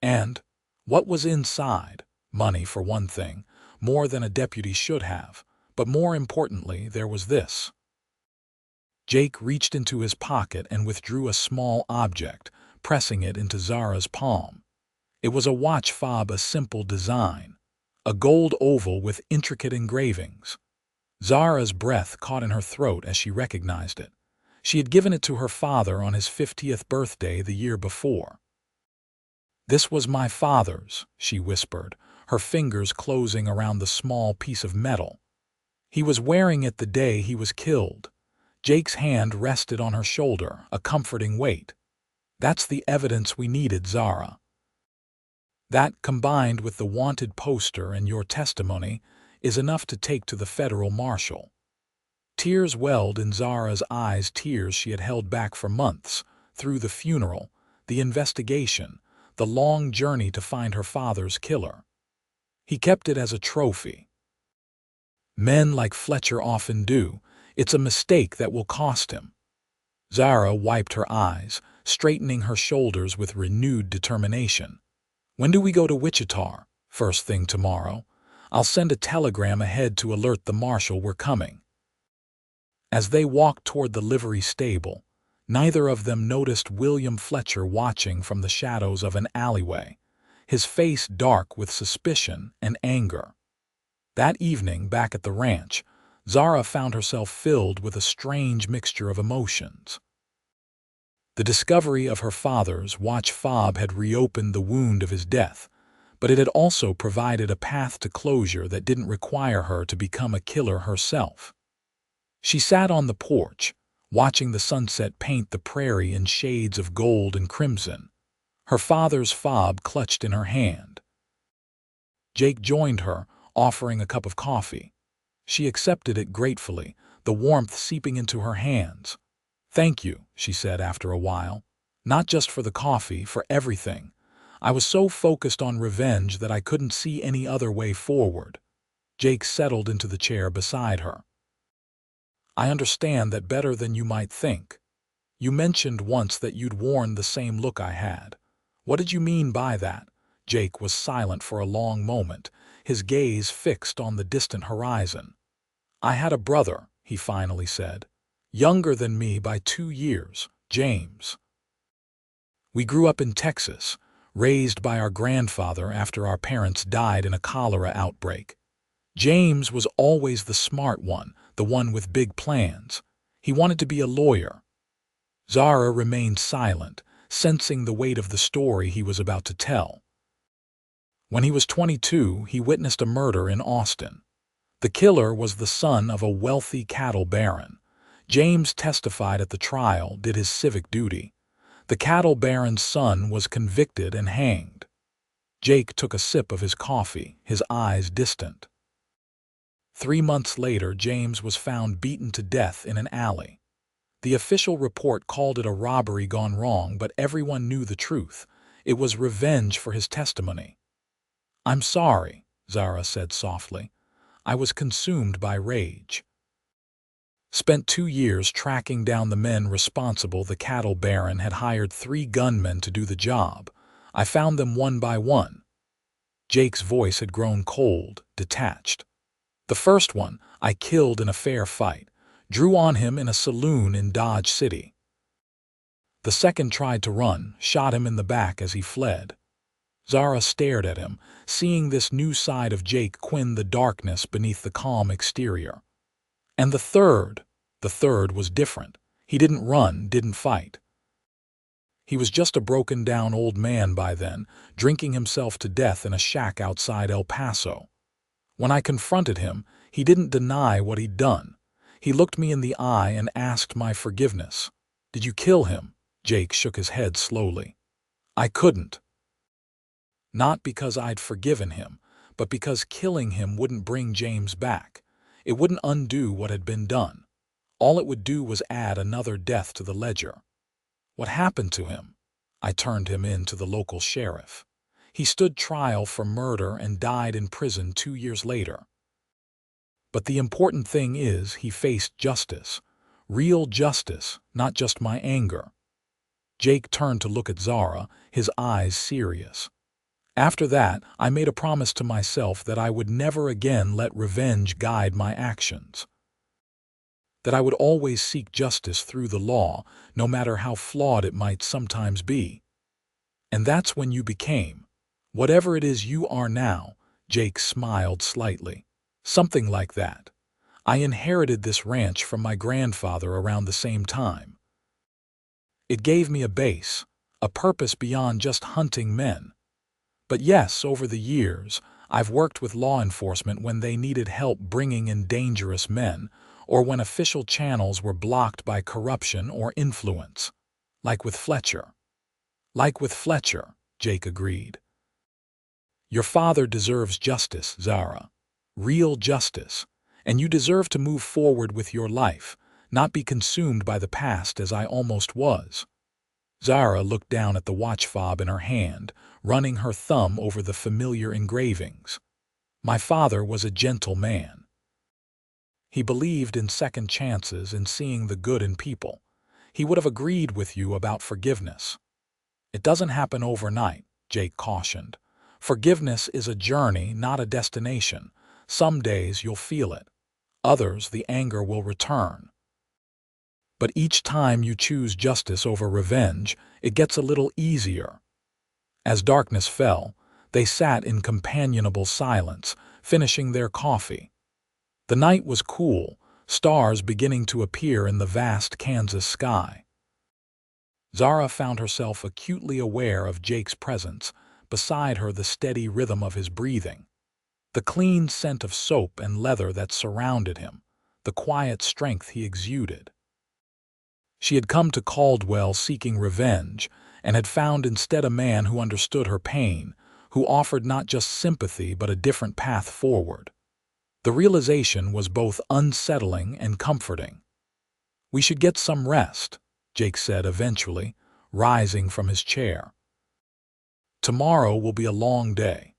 And what was inside? Money, for one thing, more than a deputy should have, but more importantly, there was this." Jake reached into his pocket and withdrew a small object, pressing it into Zara's palm. It was a watch fob, a simple design, a gold oval with intricate engravings. Zara's breath caught in her throat as she recognized it. She had given it to her father on his 50th birthday the year before. "This was my father's," she whispered, her fingers closing around the small piece of metal. "He was wearing it the day he was killed." Jake's hand rested on her shoulder, a comforting weight. "That's the evidence we needed, Zara. That, combined with the wanted poster and your testimony, is enough to take to the federal marshal." Tears welled in Zara's eyes, tears she had held back for months, through the funeral, the investigation, the long journey to find her father's killer. He kept it as a trophy. Men like Fletcher often do. It's a mistake that will cost him. Zara wiped her eyes, straightening her shoulders with renewed determination. "When do we go to Wichita?" "First thing tomorrow. I'll send a telegram ahead to alert the marshal we're coming." As they walked toward the livery stable, neither of them noticed William Fletcher watching from the shadows of an alleyway, his face dark with suspicion and anger. That evening, back at the ranch, Zara found herself filled with a strange mixture of emotions. The discovery of her father's watch fob had reopened the wound of his death, but it had also provided a path to closure that didn't require her to become a killer herself. She sat on the porch, watching the sunset paint the prairie in shades of gold and crimson, her father's fob clutched in her hand. Jake joined her, offering a cup of coffee. She accepted it gratefully, the warmth seeping into her hands. "Thank you," she said after a while. "Not just for the coffee, for everything. I was so focused on revenge that I couldn't see any other way forward." Jake settled into the chair beside her. "I understand that better than you might think. You mentioned once that you'd worn the same look I had. What did you mean by that?" Jake was silent for a long moment, his gaze fixed on the distant horizon. "I had a brother," he finally said. "Younger than me by 2 years, James. We grew up in Texas, raised by our grandfather after our parents died in a cholera outbreak. James was always the smart one, the one with big plans. He wanted to be a lawyer." Zara remained silent, sensing the weight of the story he was about to tell. "When he was 22, he witnessed a murder in Austin. The killer was the son of a wealthy cattle baron. James testified at the trial, did his civic duty. The cattle baron's son was convicted and hanged." Jake took a sip of his coffee, his eyes distant. 3 months later, James was found beaten to death in an alley. The official report called it a robbery gone wrong, but everyone knew the truth. It was revenge for his testimony. "I'm sorry," Zara said softly. "I was consumed by rage. Spent 2 years tracking down the men responsible. The cattle baron had hired 3 gunmen to do the job. I found them one by one." Jake's voice had grown cold, detached. "The first one I killed in a fair fight, drew on him in a saloon in Dodge City. The second tried to run, shot him in the back as he fled." Zara stared at him, seeing this new side of Jake Quinn, the darkness beneath the calm exterior. "And the third was different. He didn't run, didn't fight. He was just a broken-down old man by then, drinking himself to death in a shack outside El Paso. When I confronted him, he didn't deny what he'd done. He looked me in the eye and asked my forgiveness." "Did you kill him?" Jake shook his head slowly. "I couldn't. Not because I'd forgiven him, but because killing him wouldn't bring James back. It wouldn't undo what had been done. All it would do was add another death to the ledger." "What happened to him?" "I turned him in to the local sheriff. He stood trial for murder and died in prison 2 years later. But the important thing is he faced justice. Real justice, not just my anger." Jake turned to look at Zara, his eyes serious. "After that, I made a promise to myself that I would never again let revenge guide my actions. That I would always seek justice through the law, no matter how flawed it might sometimes be. And that's when you became Whatever it is you are now, Jake smiled slightly. Something like that. I inherited this ranch from my grandfather around the same time. It gave me a base, a purpose beyond just hunting men. But yes, over the years, I've worked with law enforcement when they needed help bringing in dangerous men, or when official channels were blocked by corruption or influence. Like with Fletcher. Like with Fletcher, Jake agreed. Your father deserves justice, Zara. Real justice. And you deserve to move forward with your life, not be consumed by the past as I almost was. Zara looked down at the watch fob in her hand, running her thumb over the familiar engravings. My father was a gentle man. He believed in second chances and seeing the good in people. He would have agreed with you about forgiveness. It doesn't happen overnight, Jake cautioned. Forgiveness is a journey, not a destination. Some days you'll feel it. Others, the anger will return. But each time you choose justice over revenge, it gets a little easier. As darkness fell, they sat in companionable silence, finishing their coffee. The night was cool, stars beginning to appear in the vast Kansas sky. Zara found herself acutely aware of Jake's presence, beside her the steady rhythm of his breathing. The clean scent of soap and leather that surrounded him, the quiet strength he exuded. She had come to Caldwell seeking revenge, and had found instead a man who understood her pain, who offered not just sympathy but a different path forward. The realization was both unsettling and comforting. We should get some rest, Jake said eventually, rising from his chair. Tomorrow will be a long day.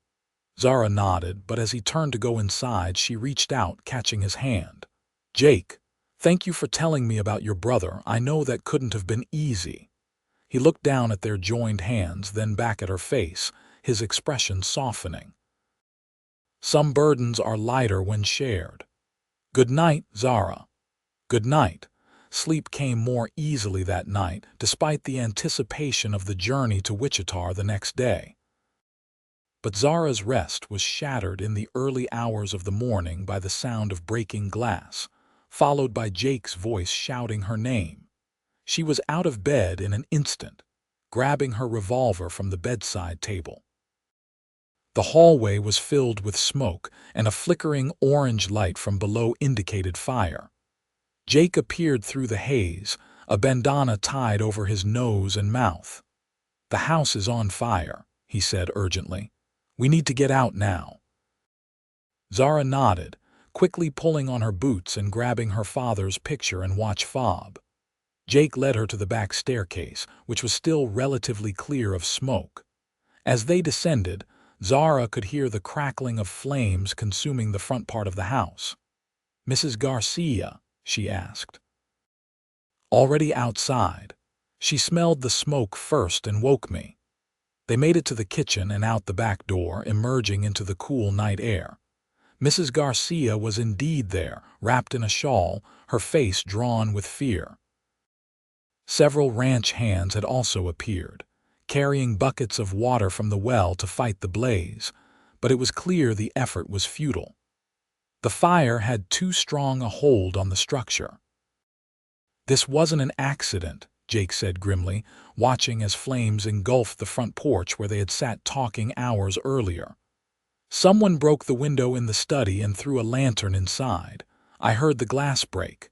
Zara nodded, but as he turned to go inside, she reached out, catching his hand. Jake, thank you for telling me about your brother. I know that couldn't have been easy. He looked down at their joined hands, then back at her face, his expression softening. Some burdens are lighter when shared. Good night, Zara. Good night. Sleep came more easily that night, despite the anticipation of the journey to Wichita the next day. But Zara's rest was shattered in the early hours of the morning by the sound of breaking glass, followed by Jake's voice shouting her name. She was out of bed in an instant, grabbing her revolver from the bedside table. The hallway was filled with smoke, and a flickering orange light from below indicated fire. Jake appeared through the haze, a bandana tied over his nose and mouth. The house is on fire, he said urgently. We need to get out now. Zara nodded, quickly pulling on her boots and grabbing her father's picture and watch fob. Jake led her to the back staircase, which was still relatively clear of smoke. As they descended, Zara could hear the crackling of flames consuming the front part of the house. Mrs. Garcia, she asked. Already outside. She smelled the smoke first and woke me. They made it to the kitchen and out the back door, emerging into the cool night air. Mrs. Garcia was indeed there, wrapped in a shawl, her face drawn with fear. Several ranch hands had also appeared, carrying buckets of water from the well to fight the blaze, but it was clear the effort was futile. The fire had too strong a hold on the structure. This wasn't an accident, Jake said grimly, watching as flames engulfed the front porch where they had sat talking hours earlier. Someone broke the window in the study and threw a lantern inside. I heard the glass break.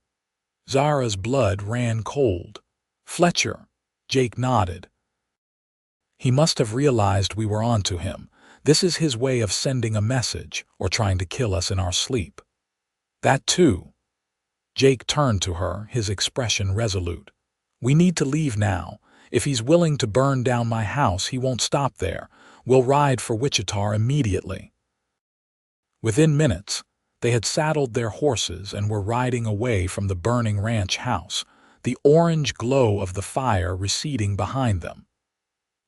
Zara's blood ran cold. Fletcher, Jake nodded. He must have realized we were onto him. This is his way of sending a message, or trying to kill us in our sleep. That too. Jake turned to her, his expression resolute. We need to leave now. If he's willing to burn down my house, he won't stop there. We'll ride for Wichita immediately. Within minutes, they had saddled their horses and were riding away from the burning ranch house, the orange glow of the fire receding behind them.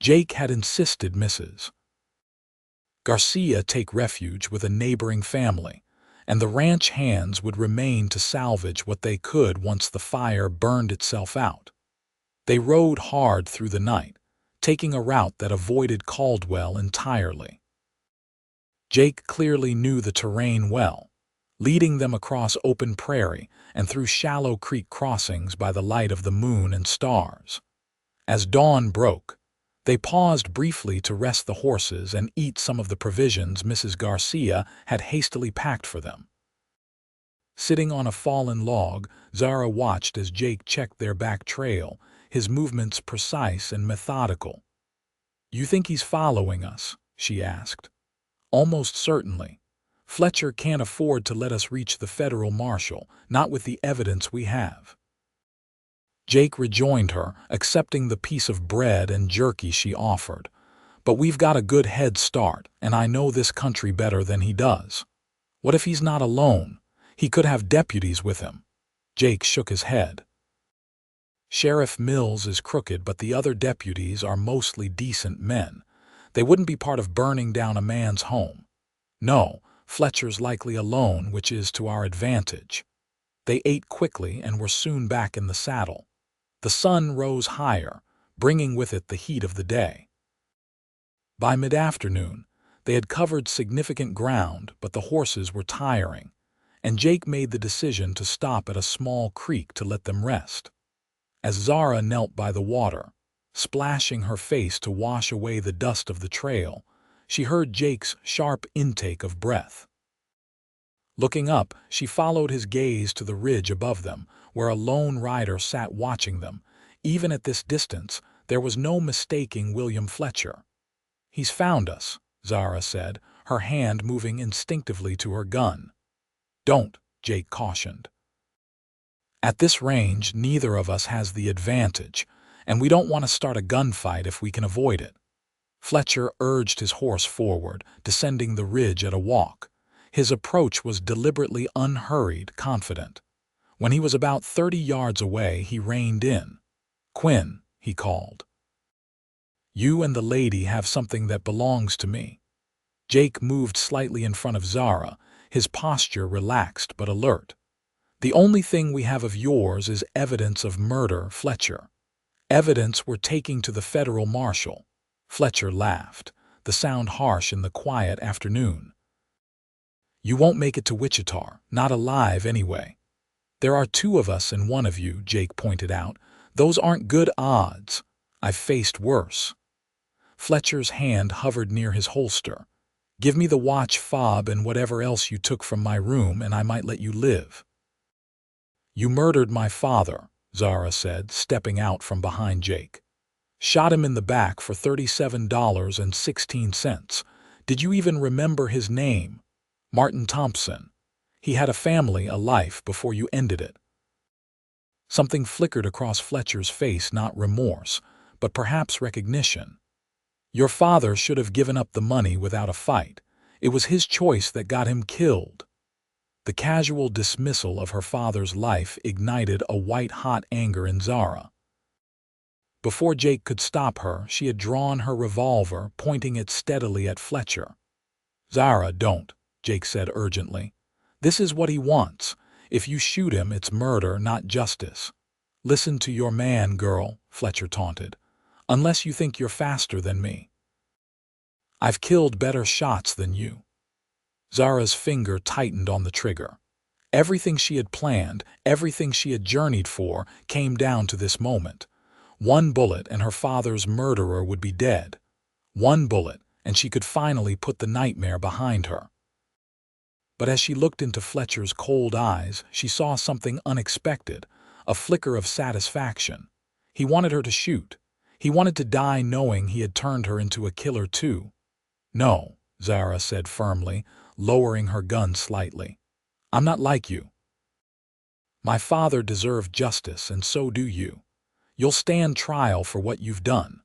Jake had insisted Mrs. Garcia take refuge with a neighboring family, and the ranch hands would remain to salvage what they could once the fire burned itself out. They rode hard through the night, taking a route that avoided Caldwell entirely. Jake clearly knew the terrain well, leading them across open prairie and through shallow creek crossings by the light of the moon and stars. As dawn broke, they paused briefly to rest the horses and eat some of the provisions Mrs. Garcia had hastily packed for them. Sitting on a fallen log, Zara watched as Jake checked their back trail, his movements precise and methodical. "You think he's following us?" she asked. "Almost certainly. Fletcher can't afford to let us reach the federal marshal, not with the evidence we have." Jake rejoined her, accepting the piece of bread and jerky she offered. "But we've got a good head start, and I know this country better than he does. What if he's not alone? He could have deputies with him." Jake shook his head. "Sheriff Mills is crooked, but the other deputies are mostly decent men. They wouldn't be part of burning down a man's home. No, Fletcher's likely alone, which is to our advantage." They ate quickly and were soon back in the saddle. The sun rose higher, bringing with it the heat of the day. By mid-afternoon, they had covered significant ground, but the horses were tiring, and Jake made the decision to stop at a small creek to let them rest. As Zara knelt by the water, splashing her face to wash away the dust of the trail, she heard Jake's sharp intake of breath. Looking up, she followed his gaze to the ridge above them, where a lone rider sat watching them. Even at this distance, there was no mistaking William Fletcher. "He's found us," Zara said, her hand moving instinctively to her gun. "Don't," Jake cautioned. "At this range, neither of us has the advantage, and we don't want to start a gunfight if we can avoid it." Fletcher urged his horse forward, descending the ridge at a walk. His approach was deliberately unhurried, confident. When he was about 30 yards away, he reined in. "Quinn," he called. "You and the lady have something that belongs to me." Jake moved slightly in front of Zara, his posture relaxed but alert. "The only thing we have of yours is evidence of murder, Fletcher. Evidence we're taking to the federal marshal." Fletcher laughed, the sound harsh in the quiet afternoon. "You won't make it to Wichita, not alive anyway." "There are 2 of us and 1 of you," Jake pointed out. "Those aren't good odds. I've faced worse." Fletcher's hand hovered near his holster. "Give me the watch fob and whatever else you took from my room, and I might let you live." "You murdered my father," Zara said, stepping out from behind Jake. "Shot him in the back for $37.16. Did you even remember his name? Martin Thompson. He had a family, a life, before you ended it." Something flickered across Fletcher's face, not remorse, but perhaps recognition. "Your father should have given up the money without a fight. It was his choice that got him killed." The casual dismissal of her father's life ignited a white-hot anger in Zara. Before Jake could stop her, she had drawn her revolver, pointing it steadily at Fletcher. "Zara, don't," Jake said urgently. "This is what he wants. If you shoot him, it's murder, not justice." "Listen to your man, girl," Fletcher taunted. "Unless you think you're faster than me. I've killed better shots than you." Zara's finger tightened on the trigger. Everything she had planned, everything she had journeyed for, came down to this moment. 1 bullet and her father's murderer would be dead. 1 bullet, and she could finally put the nightmare behind her. But as she looked into Fletcher's cold eyes, she saw something unexpected, a flicker of satisfaction. He wanted her to shoot. He wanted to die knowing he had turned her into a killer too. "No," Zara said firmly, lowering her gun slightly. "I'm not like you. My father deserved justice, and so do you. You'll stand trial for what you've done."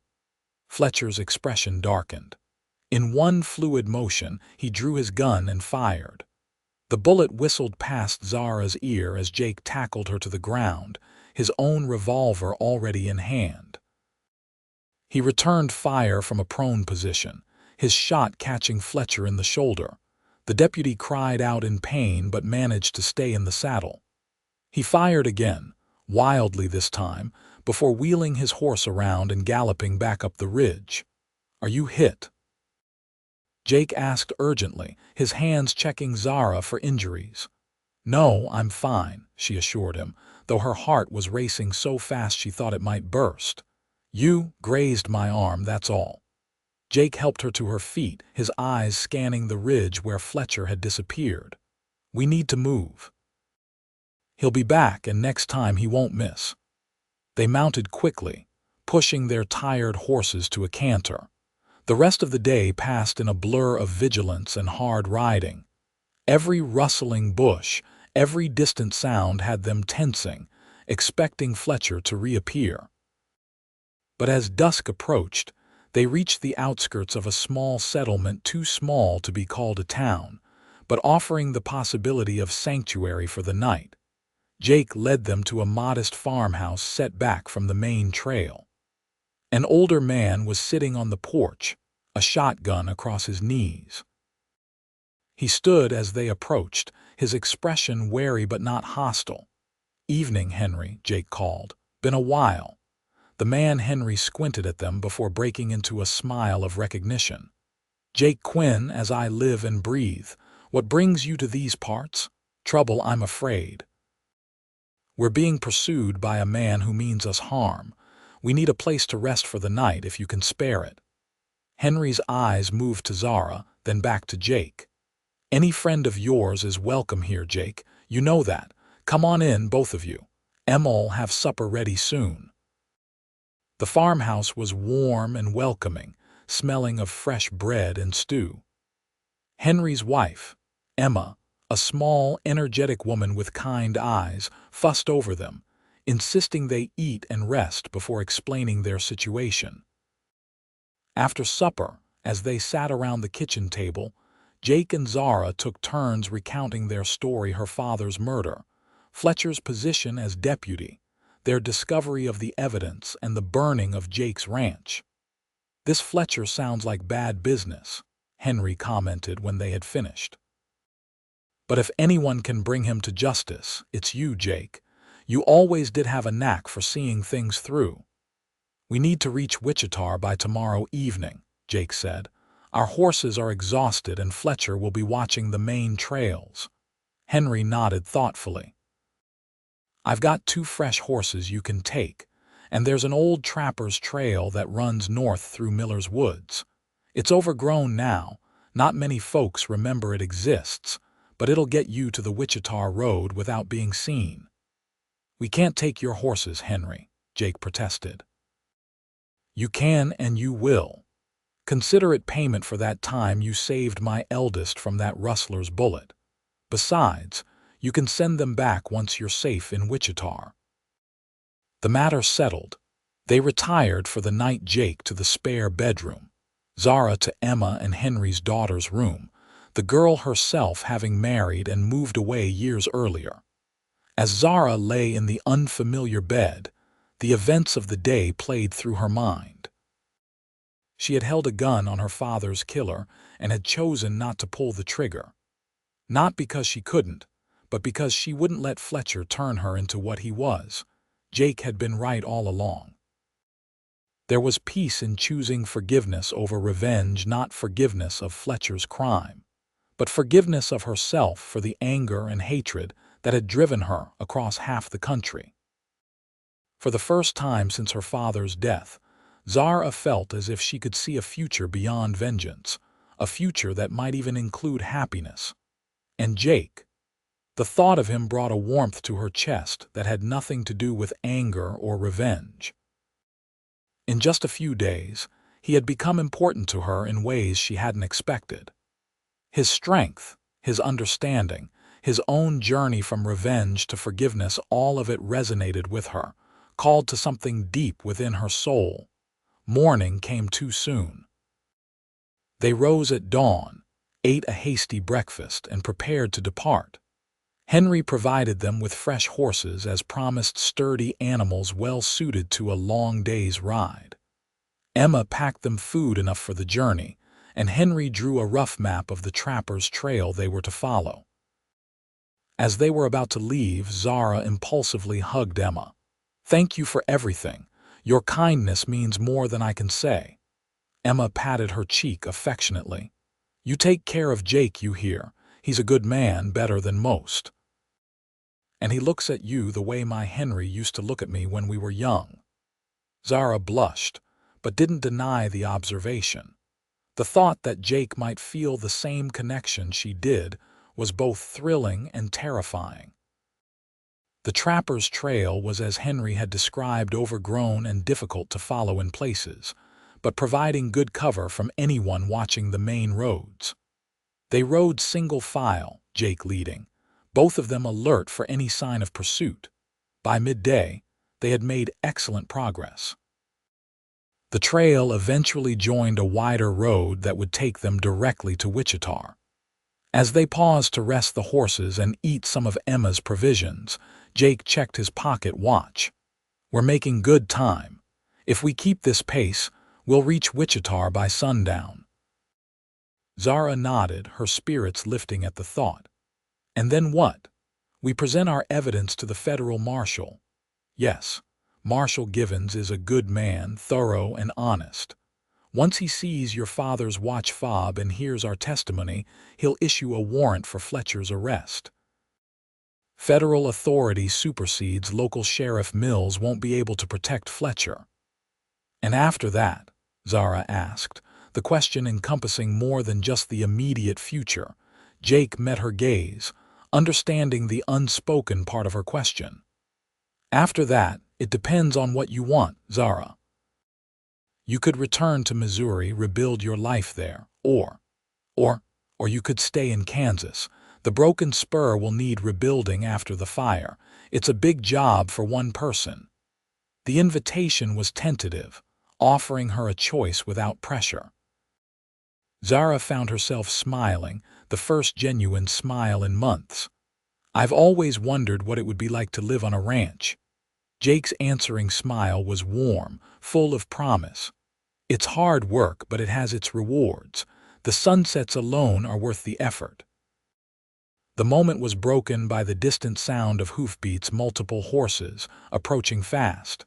Fletcher's expression darkened. In one fluid motion, he drew his gun and fired. The bullet whistled past Zara's ear as Jake tackled her to the ground, his own revolver already in hand. He returned fire from a prone position, his shot catching Fletcher in the shoulder. The deputy cried out in pain but managed to stay in the saddle. He fired again, wildly this time, before wheeling his horse around and galloping back up the ridge. "Are you hit?" Jake asked urgently, his hands checking Zara for injuries. "No, I'm fine," she assured him, though her heart was racing so fast she thought it might burst. "You grazed my arm, that's all." Jake helped her to her feet, his eyes scanning the ridge where Fletcher had disappeared. "We need to move. He'll be back, and next time he won't miss." They mounted quickly, pushing their tired horses to a canter. The rest of the day passed in a blur of vigilance and hard riding. Every rustling bush, every distant sound had them tensing, expecting Fletcher to reappear. But as dusk approached, they reached the outskirts of a small settlement too small to be called a town, but offering the possibility of sanctuary for the night. Jake led them to a modest farmhouse set back from the main trail. An older man was sitting on the porch, a shotgun across his knees. He stood as they approached, his expression wary but not hostile. "Evening, Henry," Jake called. "Been a while." The man Henry squinted at them before breaking into a smile of recognition. "Jake Quinn, as I live and breathe. What brings you to these parts?" "Trouble, I'm afraid. We're being pursued by a man who means us harm. We need a place to rest for the night if you can spare it." Henry's eyes moved to Zara, then back to Jake. "Any friend of yours is welcome here, Jake. You know that. Come on in, both of you. Emma'll have supper ready soon." The farmhouse was warm and welcoming, smelling of fresh bread and stew. Henry's wife, Emma, a small, energetic woman with kind eyes, fussed over them, insisting they eat and rest before explaining their situation. After supper, as they sat around the kitchen table, Jake and Zara took turns recounting their story: her father's murder, Fletcher's position as deputy, their discovery of the evidence, and the burning of Jake's ranch. "This Fletcher sounds like bad business," Henry commented when they had finished. "But if anyone can bring him to justice, it's you, Jake. You always did have a knack for seeing things through." "We need to reach Wichita by tomorrow evening," Jake said. "Our horses are exhausted and Fletcher will be watching the main trails." Henry nodded thoughtfully. "I've got 2 fresh horses you can take, and there's an old trapper's trail that runs north through Miller's Woods. It's overgrown now, not many folks remember it exists, but it'll get you to the Wichita Road without being seen." "We can't take your horses, Henry," Jake protested. "You can and you will. Consider it payment for that time you saved my eldest from that rustler's bullet. Besides, you can send them back once you're safe in Wichita." The matter settled, they retired for the night, Jake to the spare bedroom, Zara to Emma and Henry's daughter's room, the girl herself having married and moved away years earlier. As Zara lay in the unfamiliar bed, the events of the day played through her mind. She had held a gun on her father's killer and had chosen not to pull the trigger. Not because she couldn't, but because she wouldn't let Fletcher turn her into what he was. Jake had been right all along. There was peace in choosing forgiveness over revenge, not forgiveness of Fletcher's crime, but forgiveness of herself for the anger and hatred that had driven her across half the country. For the first time since her father's death, Zara felt as if she could see a future beyond vengeance, a future that might even include happiness. And Jake, the thought of him brought a warmth to her chest that had nothing to do with anger or revenge. In just a few days, he had become important to her in ways she hadn't expected. His strength, his understanding, his own journey from revenge to forgiveness, all of it resonated with her, called to something deep within her soul. Morning came too soon. They rose at dawn, ate a hasty breakfast, and prepared to depart. Henry provided them with fresh horses, as promised, sturdy animals well suited to a long day's ride. Emma packed them food enough for the journey, and Henry drew a rough map of the trapper's trail they were to follow. As they were about to leave, Zara impulsively hugged Emma. Thank you for everything. Your kindness means more than I can say." Emma patted her cheek affectionately. "You take care of Jake, you hear. He's a good man, better than most. And he looks at you the way my Henry used to look at me when we were young." Zara blushed, but didn't deny the observation. The thought that Jake might feel the same connection she did was both thrilling and terrifying. The trapper's trail was as Henry had described, overgrown and difficult to follow in places, but providing good cover from anyone watching the main roads. They rode single file, Jake leading, both of them alert for any sign of pursuit. By midday, they had made excellent progress. The trail eventually joined a wider road that would take them directly to Wichita. As they paused to rest the horses and eat some of Emma's provisions, Jake checked his pocket watch. "We're making good time. If we keep this pace, we'll reach Wichita by sundown." Zara nodded, her spirits lifting at the thought. "And then what?" "We present our evidence to the federal marshal." "Yes, Marshal Givens is a good man, thorough and honest. Once he sees your father's watch fob and hears our testimony, he'll issue a warrant for Fletcher's arrest. Federal authority supersedes local. Sheriff Mills won't be able to protect Fletcher." "And after that?" Zara asked, the question encompassing more than just the immediate future. Jake met her gaze, understanding the unspoken part of her question. "After that, it depends on what you want, Zara. You could return to Missouri, rebuild your life there, or you could stay in Kansas. The broken spur will need rebuilding after the fire. It's a big job for one person." The invitation was tentative, offering her a choice without pressure. Zara found herself smiling, the first genuine smile in months. "I've always wondered what it would be like to live on a ranch." Jake's answering smile was warm, full of promise. "It's hard work, but it has its rewards. The sunsets alone are worth the effort." The moment was broken by the distant sound of hoofbeats, multiple horses, approaching fast.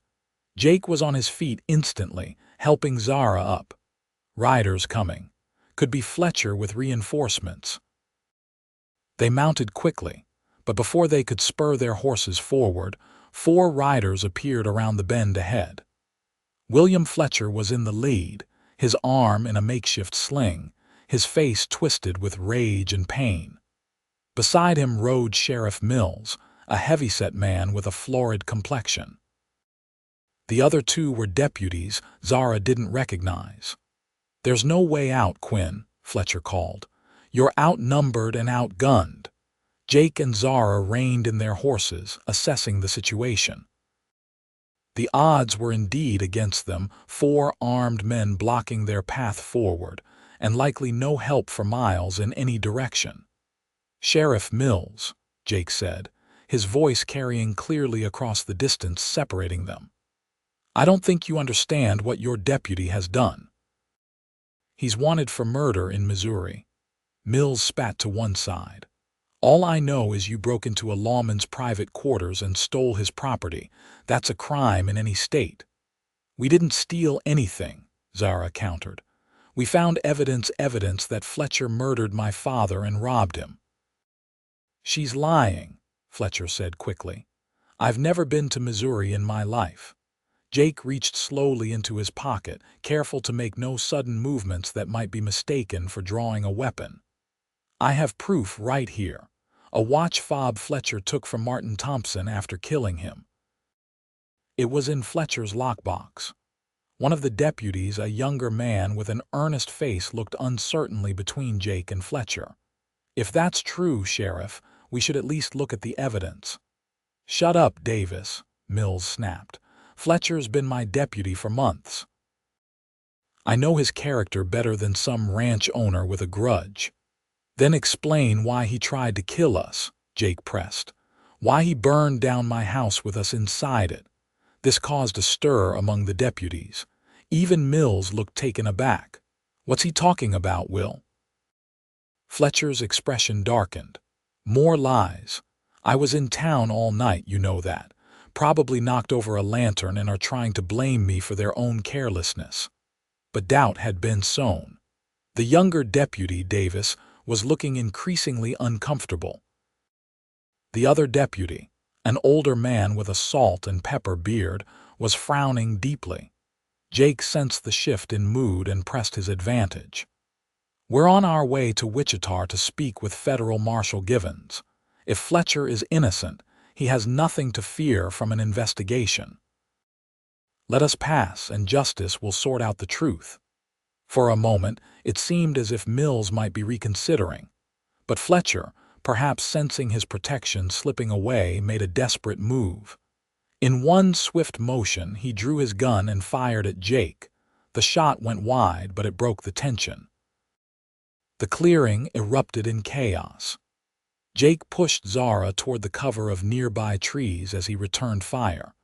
Jake was on his feet instantly, helping Zara up. Riders coming. Could be Fletcher with reinforcements. They mounted quickly, but before they could spur their horses forward, 4 riders appeared around the bend ahead. William Fletcher was in the lead, his arm in a makeshift sling, his face twisted with rage and pain. Beside him rode Sheriff Mills, a heavyset man with a florid complexion. The other 2 were deputies Zara didn't recognize. "There's no way out, Quinn," Fletcher called. "You're outnumbered and outgunned." Jake and Zara reined in their horses, assessing the situation. The odds were indeed against them, 4 armed men blocking their path forward, and likely no help for miles in any direction. "Sheriff Mills," Jake said, his voice carrying clearly across the distance separating them. "I don't think you understand what your deputy has done. He's wanted for murder in Missouri." Mills spat to one side. "All I know is you broke into a lawman's private quarters and stole his property. That's a crime in any state." "We didn't steal anything," Zara countered. "We found evidence that Fletcher murdered my father and robbed him." "She's lying," Fletcher said quickly. "I've never been to Missouri in my life." Jake reached slowly into his pocket, careful to make no sudden movements that might be mistaken for drawing a weapon. "I have proof right here. A watch fob Fletcher took from Martin Thompson after killing him. It was in Fletcher's lockbox." One of the deputies, a younger man with an earnest face, looked uncertainly between Jake and Fletcher. "If that's true, Sheriff, we should at least look at the evidence." "Shut up, Davis," Mills snapped. "Fletcher's been my deputy for months. I know his character better than some ranch owner with a grudge." "Then explain why he tried to kill us," Jake pressed. "Why he burned down my house with us inside it." This caused a stir among the deputies. Even Mills looked taken aback. "What's he talking about, Will?" Fletcher's expression darkened. "More lies. I was in town all night, you know that. probably knocked over a lantern and are trying to blame me for their own carelessness. But doubt had been sown. The younger deputy, Davis, was looking increasingly uncomfortable. The other deputy, an older man with a salt and pepper beard, was frowning deeply. Jake sensed the shift in mood and pressed his advantage. "We're on our way to Wichita to speak with Federal Marshal Givens. If Fletcher is innocent, he has nothing to fear from an investigation. Let us pass, and justice will sort out the truth." For a moment, it seemed as if Mills might be reconsidering. But Fletcher, perhaps sensing his protection slipping away, made a desperate move. In one swift motion, he drew his gun and fired at Jake. The shot went wide, but it broke the tension. The clearing erupted in chaos. Jake pushed Zara toward the cover of nearby trees as he returned fire.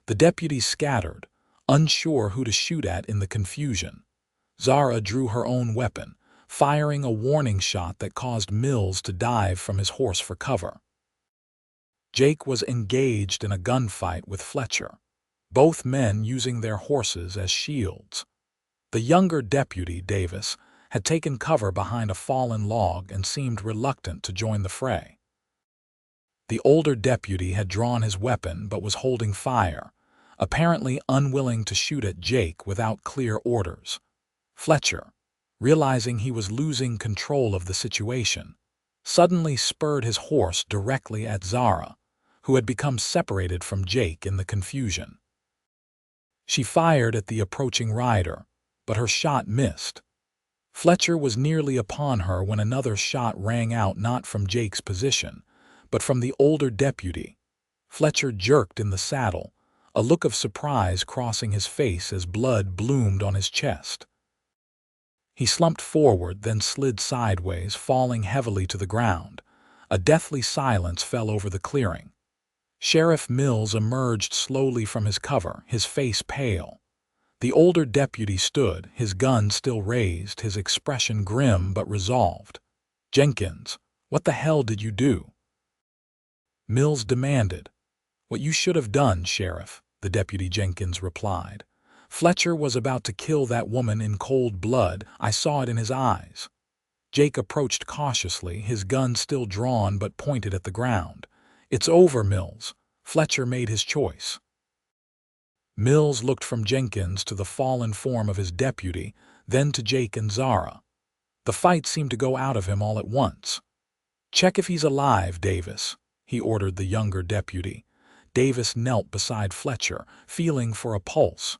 The deputies scattered, unsure who to shoot at in the confusion. Zara drew her own weapon, firing a warning shot that caused Mills to dive from his horse for cover. Jake was engaged in a gunfight with Fletcher, both men using their horses as shields. The younger deputy, Davis, had taken cover behind a fallen log and seemed reluctant to join the fray. The older deputy had drawn his weapon but was holding fire, apparently unwilling to shoot at Jake without clear orders. Fletcher, realizing he was losing control of the situation, suddenly spurred his horse directly at Zara, who had become separated from Jake in the confusion. She fired at the approaching rider, but her shot missed. Fletcher was nearly upon her when another shot rang out, not from Jake's position, but from the older deputy. Fletcher jerked in the saddle, a look of surprise crossing his face as blood bloomed on his chest. He slumped forward, then slid sideways, falling heavily to the ground. A deathly silence fell over the clearing. Sheriff Mills emerged slowly from his cover, his face pale. The older deputy stood, his gun still raised, his expression grim but resolved. "Jenkins, what the hell did you do?" Mills demanded. "What you should have done, Sheriff," the deputy Jenkins replied. "Fletcher was about to kill that woman in cold blood. I saw it in his eyes." Jake approached cautiously, his gun still drawn but pointed at the ground. "It's over, Mills. Fletcher made his choice." Mills looked from Jenkins to the fallen form of his deputy, then to Jake and Zara. The fight seemed to go out of him all at once. "Check if he's alive, Davis," he ordered the younger deputy. Davis knelt beside Fletcher, feeling for a pulse.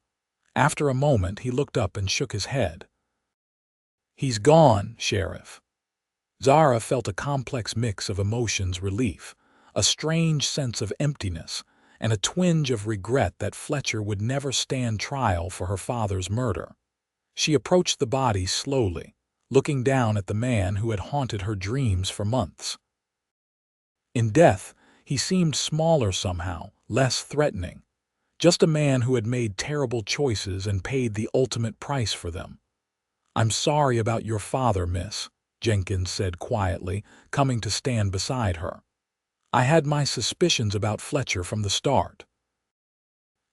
After a moment, he looked up and shook his head. "He's gone, Sheriff." Zara felt a complex mix of emotions: relief, a strange sense of emptiness, and a twinge of regret that Fletcher would never stand trial for her father's murder. She approached the body slowly, looking down at the man who had haunted her dreams for months. In death, he seemed smaller somehow, less threatening. Just a man who had made terrible choices and paid the ultimate price for them. "I'm sorry about your father, miss," Jenkins said quietly, coming to stand beside her. "I had my suspicions about Fletcher from the start.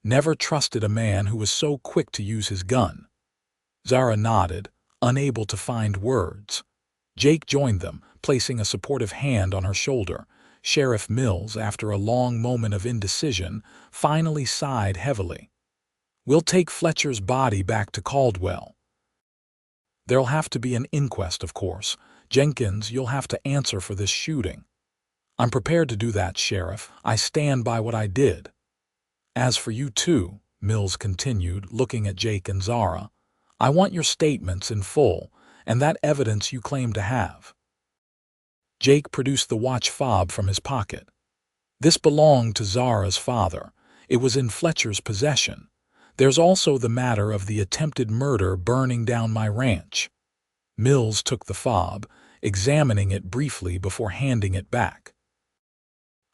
Never trusted a man who was so quick to use his gun." Zara nodded, unable to find words. Jake joined them, placing a supportive hand on her shoulder. Sheriff Mills, after a long moment of indecision, finally sighed heavily. "We'll take Fletcher's body back to Caldwell. There'll have to be an inquest, of course. Jenkins, you'll have to answer for this shooting." "I'm prepared to do that, Sheriff. I stand by what I did." "As for you two," Mills continued, looking at Jake and Zara, "I want your statements in full, and that evidence you claim to have." Jake produced the watch fob from his pocket. "This belonged to Zara's father. It was in Fletcher's possession. There's also the matter of the attempted murder burning down my ranch." Mills took the fob, examining it briefly before handing it back.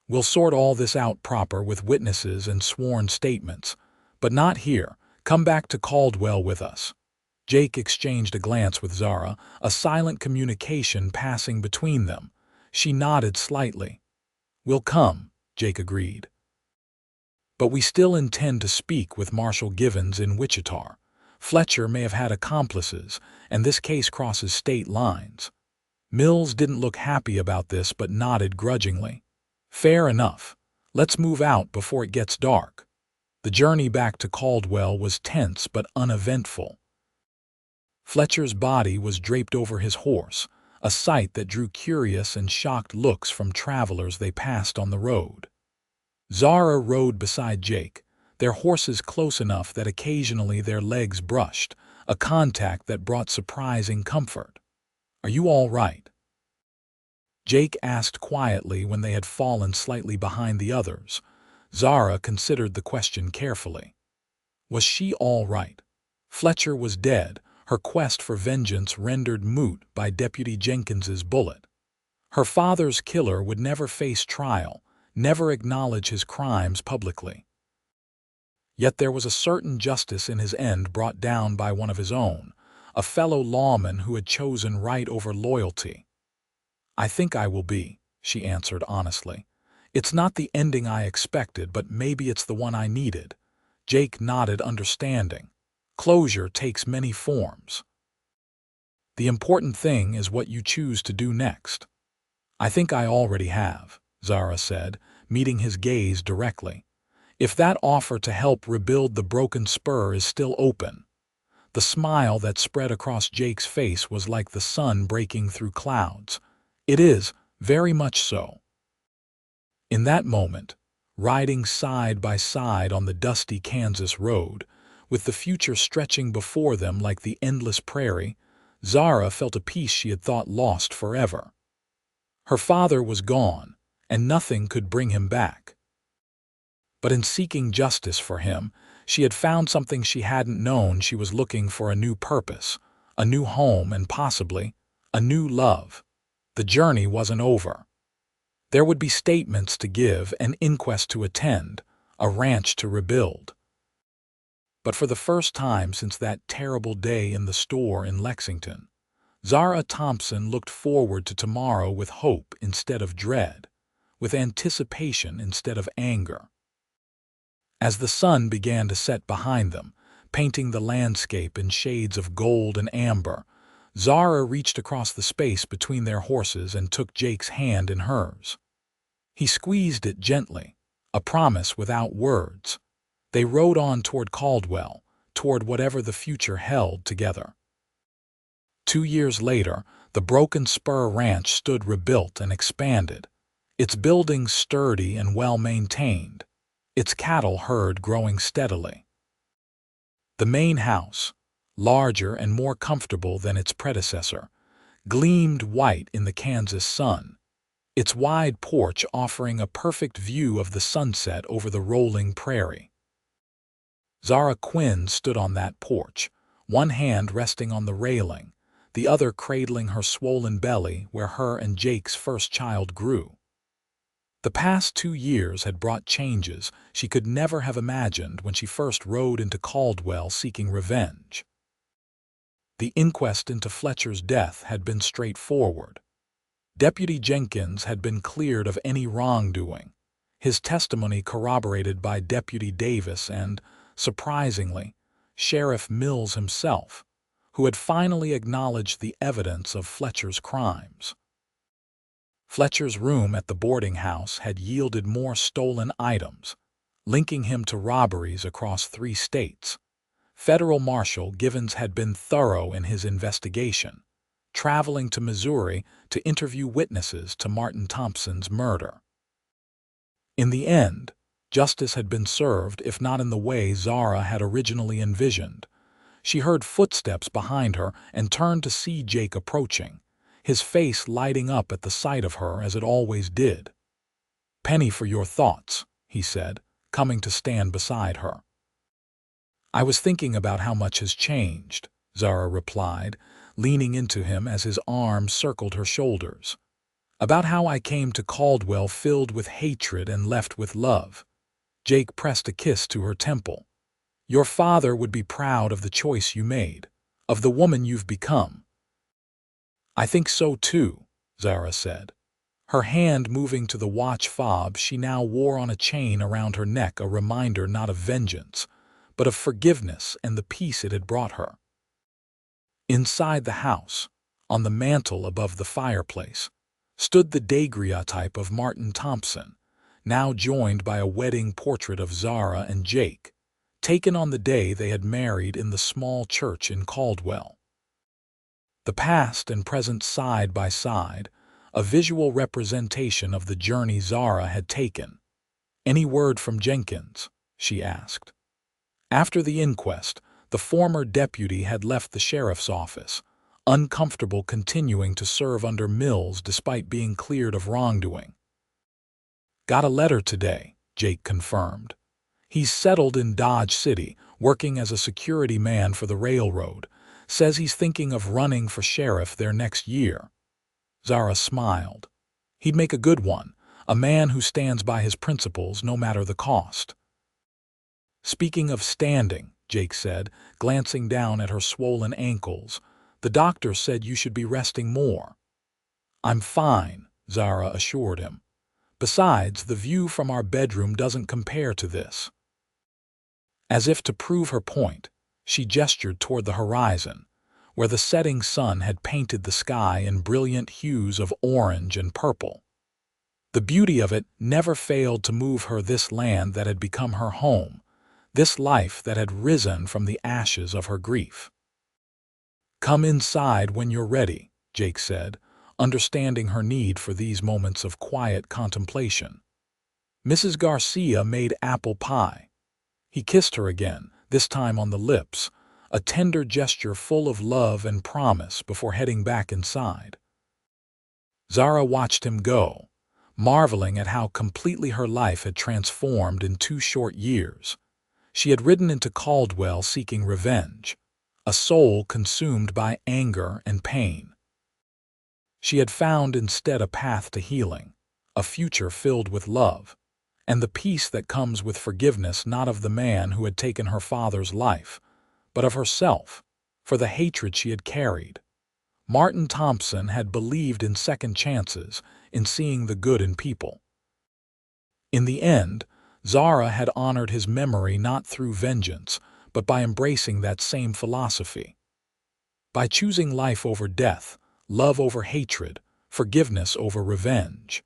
"We'll sort all this out proper with witnesses and sworn statements, but not here. Come back to Caldwell with us." Jake exchanged a glance with Zara, a silent communication passing between them. She nodded slightly. "We'll come," Jake agreed. But we still intend to speak with Marshal Givens in Wichita. Fletcher may have had accomplices, and this case crosses state lines. Mills didn't look happy about this but nodded grudgingly. Fair enough. Let's move out before it gets dark. The journey back to Caldwell was tense but uneventful. Fletcher's body was draped over his horse, a sight that drew curious and shocked looks from travelers they passed on the road. Zara rode beside Jake, their horses close enough that occasionally their legs brushed, a contact that brought surprising comfort. "Are you all right?" Jake asked quietly when they had fallen slightly behind the others. Zara considered the question carefully. Was she all right? Fletcher was dead, her quest for vengeance rendered moot by Deputy Jenkins's bullet. Her father's killer would never face trial, never acknowledge his crimes publicly. Yet there was a certain justice in his end brought down by one of his own, a fellow lawman who had chosen right over loyalty. "I think I will be," she answered honestly. "It's not the ending I expected, but maybe it's the one I needed." Jake nodded understanding. Closure takes many forms. The important thing is what you choose to do next. "I think I already have," Zara said, meeting his gaze directly. "If that offer to help rebuild the broken spur is still open." The smile that spread across Jake's face was like the sun breaking through clouds. "It is, very much so." In that moment, riding side by side on the dusty Kansas road, with the future stretching before them like the endless prairie, Zara felt a peace she had thought lost forever. Her father was gone, and nothing could bring him back. But in seeking justice for him, she had found something she hadn't known. She was looking for a new purpose, a new home, and possibly a new love. The journey wasn't over. There would be statements to give, an inquest to attend, a ranch to rebuild. But for the first time since that terrible day in the store in Lexington, Zara Thompson looked forward to tomorrow with hope instead of dread, with anticipation instead of anger. As the sun began to set behind them, painting the landscape in shades of gold and amber, Zara reached across the space between their horses and took Jake's hand in hers. He squeezed it gently, a promise without words. They rode on toward Caldwell, toward whatever the future held together. 2 years later, the Broken Spur Ranch stood rebuilt and expanded, its buildings sturdy and well-maintained, its cattle herd growing steadily. The main house, larger and more comfortable than its predecessor, gleamed white in the Kansas sun, its wide porch offering a perfect view of the sunset over the rolling prairie. Zara Quinn stood on that porch, one hand resting on the railing, the other cradling her swollen belly where her and Jake's first child grew. The past 2 years had brought changes she could never have imagined when she first rode into Caldwell seeking revenge. The inquest into Fletcher's death had been straightforward. Deputy Jenkins had been cleared of any wrongdoing, his testimony corroborated by Deputy Davis and, surprisingly, Sheriff Mills himself, who had finally acknowledged the evidence of Fletcher's crimes. Fletcher's room at the boarding house had yielded more stolen items, linking him to robberies across 3 states. Federal Marshal Givens had been thorough in his investigation, traveling to Missouri to interview witnesses to Martin Thompson's murder. In the end, justice had been served, if not in the way Zara had originally envisioned. She heard footsteps behind her and turned to see Jake approaching, his face lighting up at the sight of her as it always did. "Penny for your thoughts," he said, coming to stand beside her. "I was thinking about how much has changed," Zara replied, leaning into him as his arm circled her shoulders. "About how I came to Caldwell filled with hatred and left with love." Jake pressed a kiss to her temple. "Your father would be proud of the choice you made, of the woman you've become." "I think so too," Zara said. her hand moving to the watch fob she now wore on a chain around her neck, a reminder not of vengeance, but of forgiveness and the peace it had brought her. Inside the house, on the mantel above the fireplace, stood the daguerreotype of Martin Thompson, now joined by a wedding portrait of Zara and Jake, taken on the day they had married in the small church in Caldwell. The past and present side by side, a visual representation of the journey Zara had taken. "Any word from Jenkins?" she asked. After the inquest, the former deputy had left the sheriff's office, uncomfortable continuing to serve under Mills despite being cleared of wrongdoing. "Got a letter today," Jake confirmed. "He's settled in Dodge City, working as a security man for the railroad. Says he's thinking of running for sheriff there next year." Zara smiled. "He'd make a good one, a man who stands by his principles no matter the cost." "Speaking of standing," Jake said, glancing down at her swollen ankles, "the doctor said you should be resting more." "I'm fine," Zara assured him. "Besides, the view from our bedroom doesn't compare to this." As if to prove her point, she gestured toward the horizon, where the setting sun had painted the sky in brilliant hues of orange and purple. The beauty of it never failed to move her, this land that had become her home, this life that had risen from the ashes of her grief. "Come inside when you're ready," Jake said, understanding her need for these moments of quiet contemplation. "Mrs. Garcia made apple pie." He kissed her again, this time on the lips, a tender gesture full of love and promise before heading back inside. Zara watched him go, marveling at how completely her life had transformed in 2 short years. She had ridden into Caldwell seeking revenge, a soul consumed by anger and pain. She had found instead a path to healing, a future filled with love, and the peace that comes with forgiveness, not of the man who had taken her father's life, but of herself, for the hatred she had carried. Martin Thompson had believed in second chances, in seeing the good in people. In the end, Zara had honored his memory not through vengeance, but by embracing that same philosophy. By choosing life over death, love over hatred, forgiveness over revenge.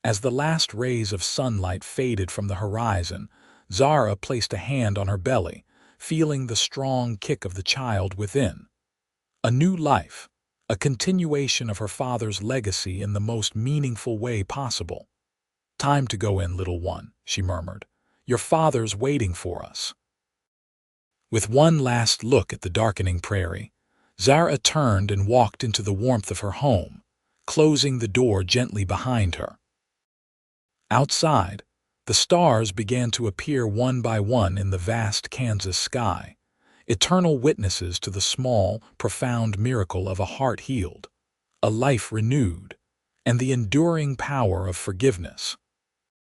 As the last rays of sunlight faded from the horizon, Zara placed a hand on her belly, feeling the strong kick of the child within. A new life, a continuation of her father's legacy in the most meaningful way possible. "Time to go in, little one," she murmured. "Your father's waiting for us." With one last look at the darkening prairie, Zara turned and walked into the warmth of her home, closing the door gently behind her. Outside, the stars began to appear one by one in the vast Kansas sky, eternal witnesses to the small, profound miracle of a heart healed, a life renewed, and the enduring power of forgiveness.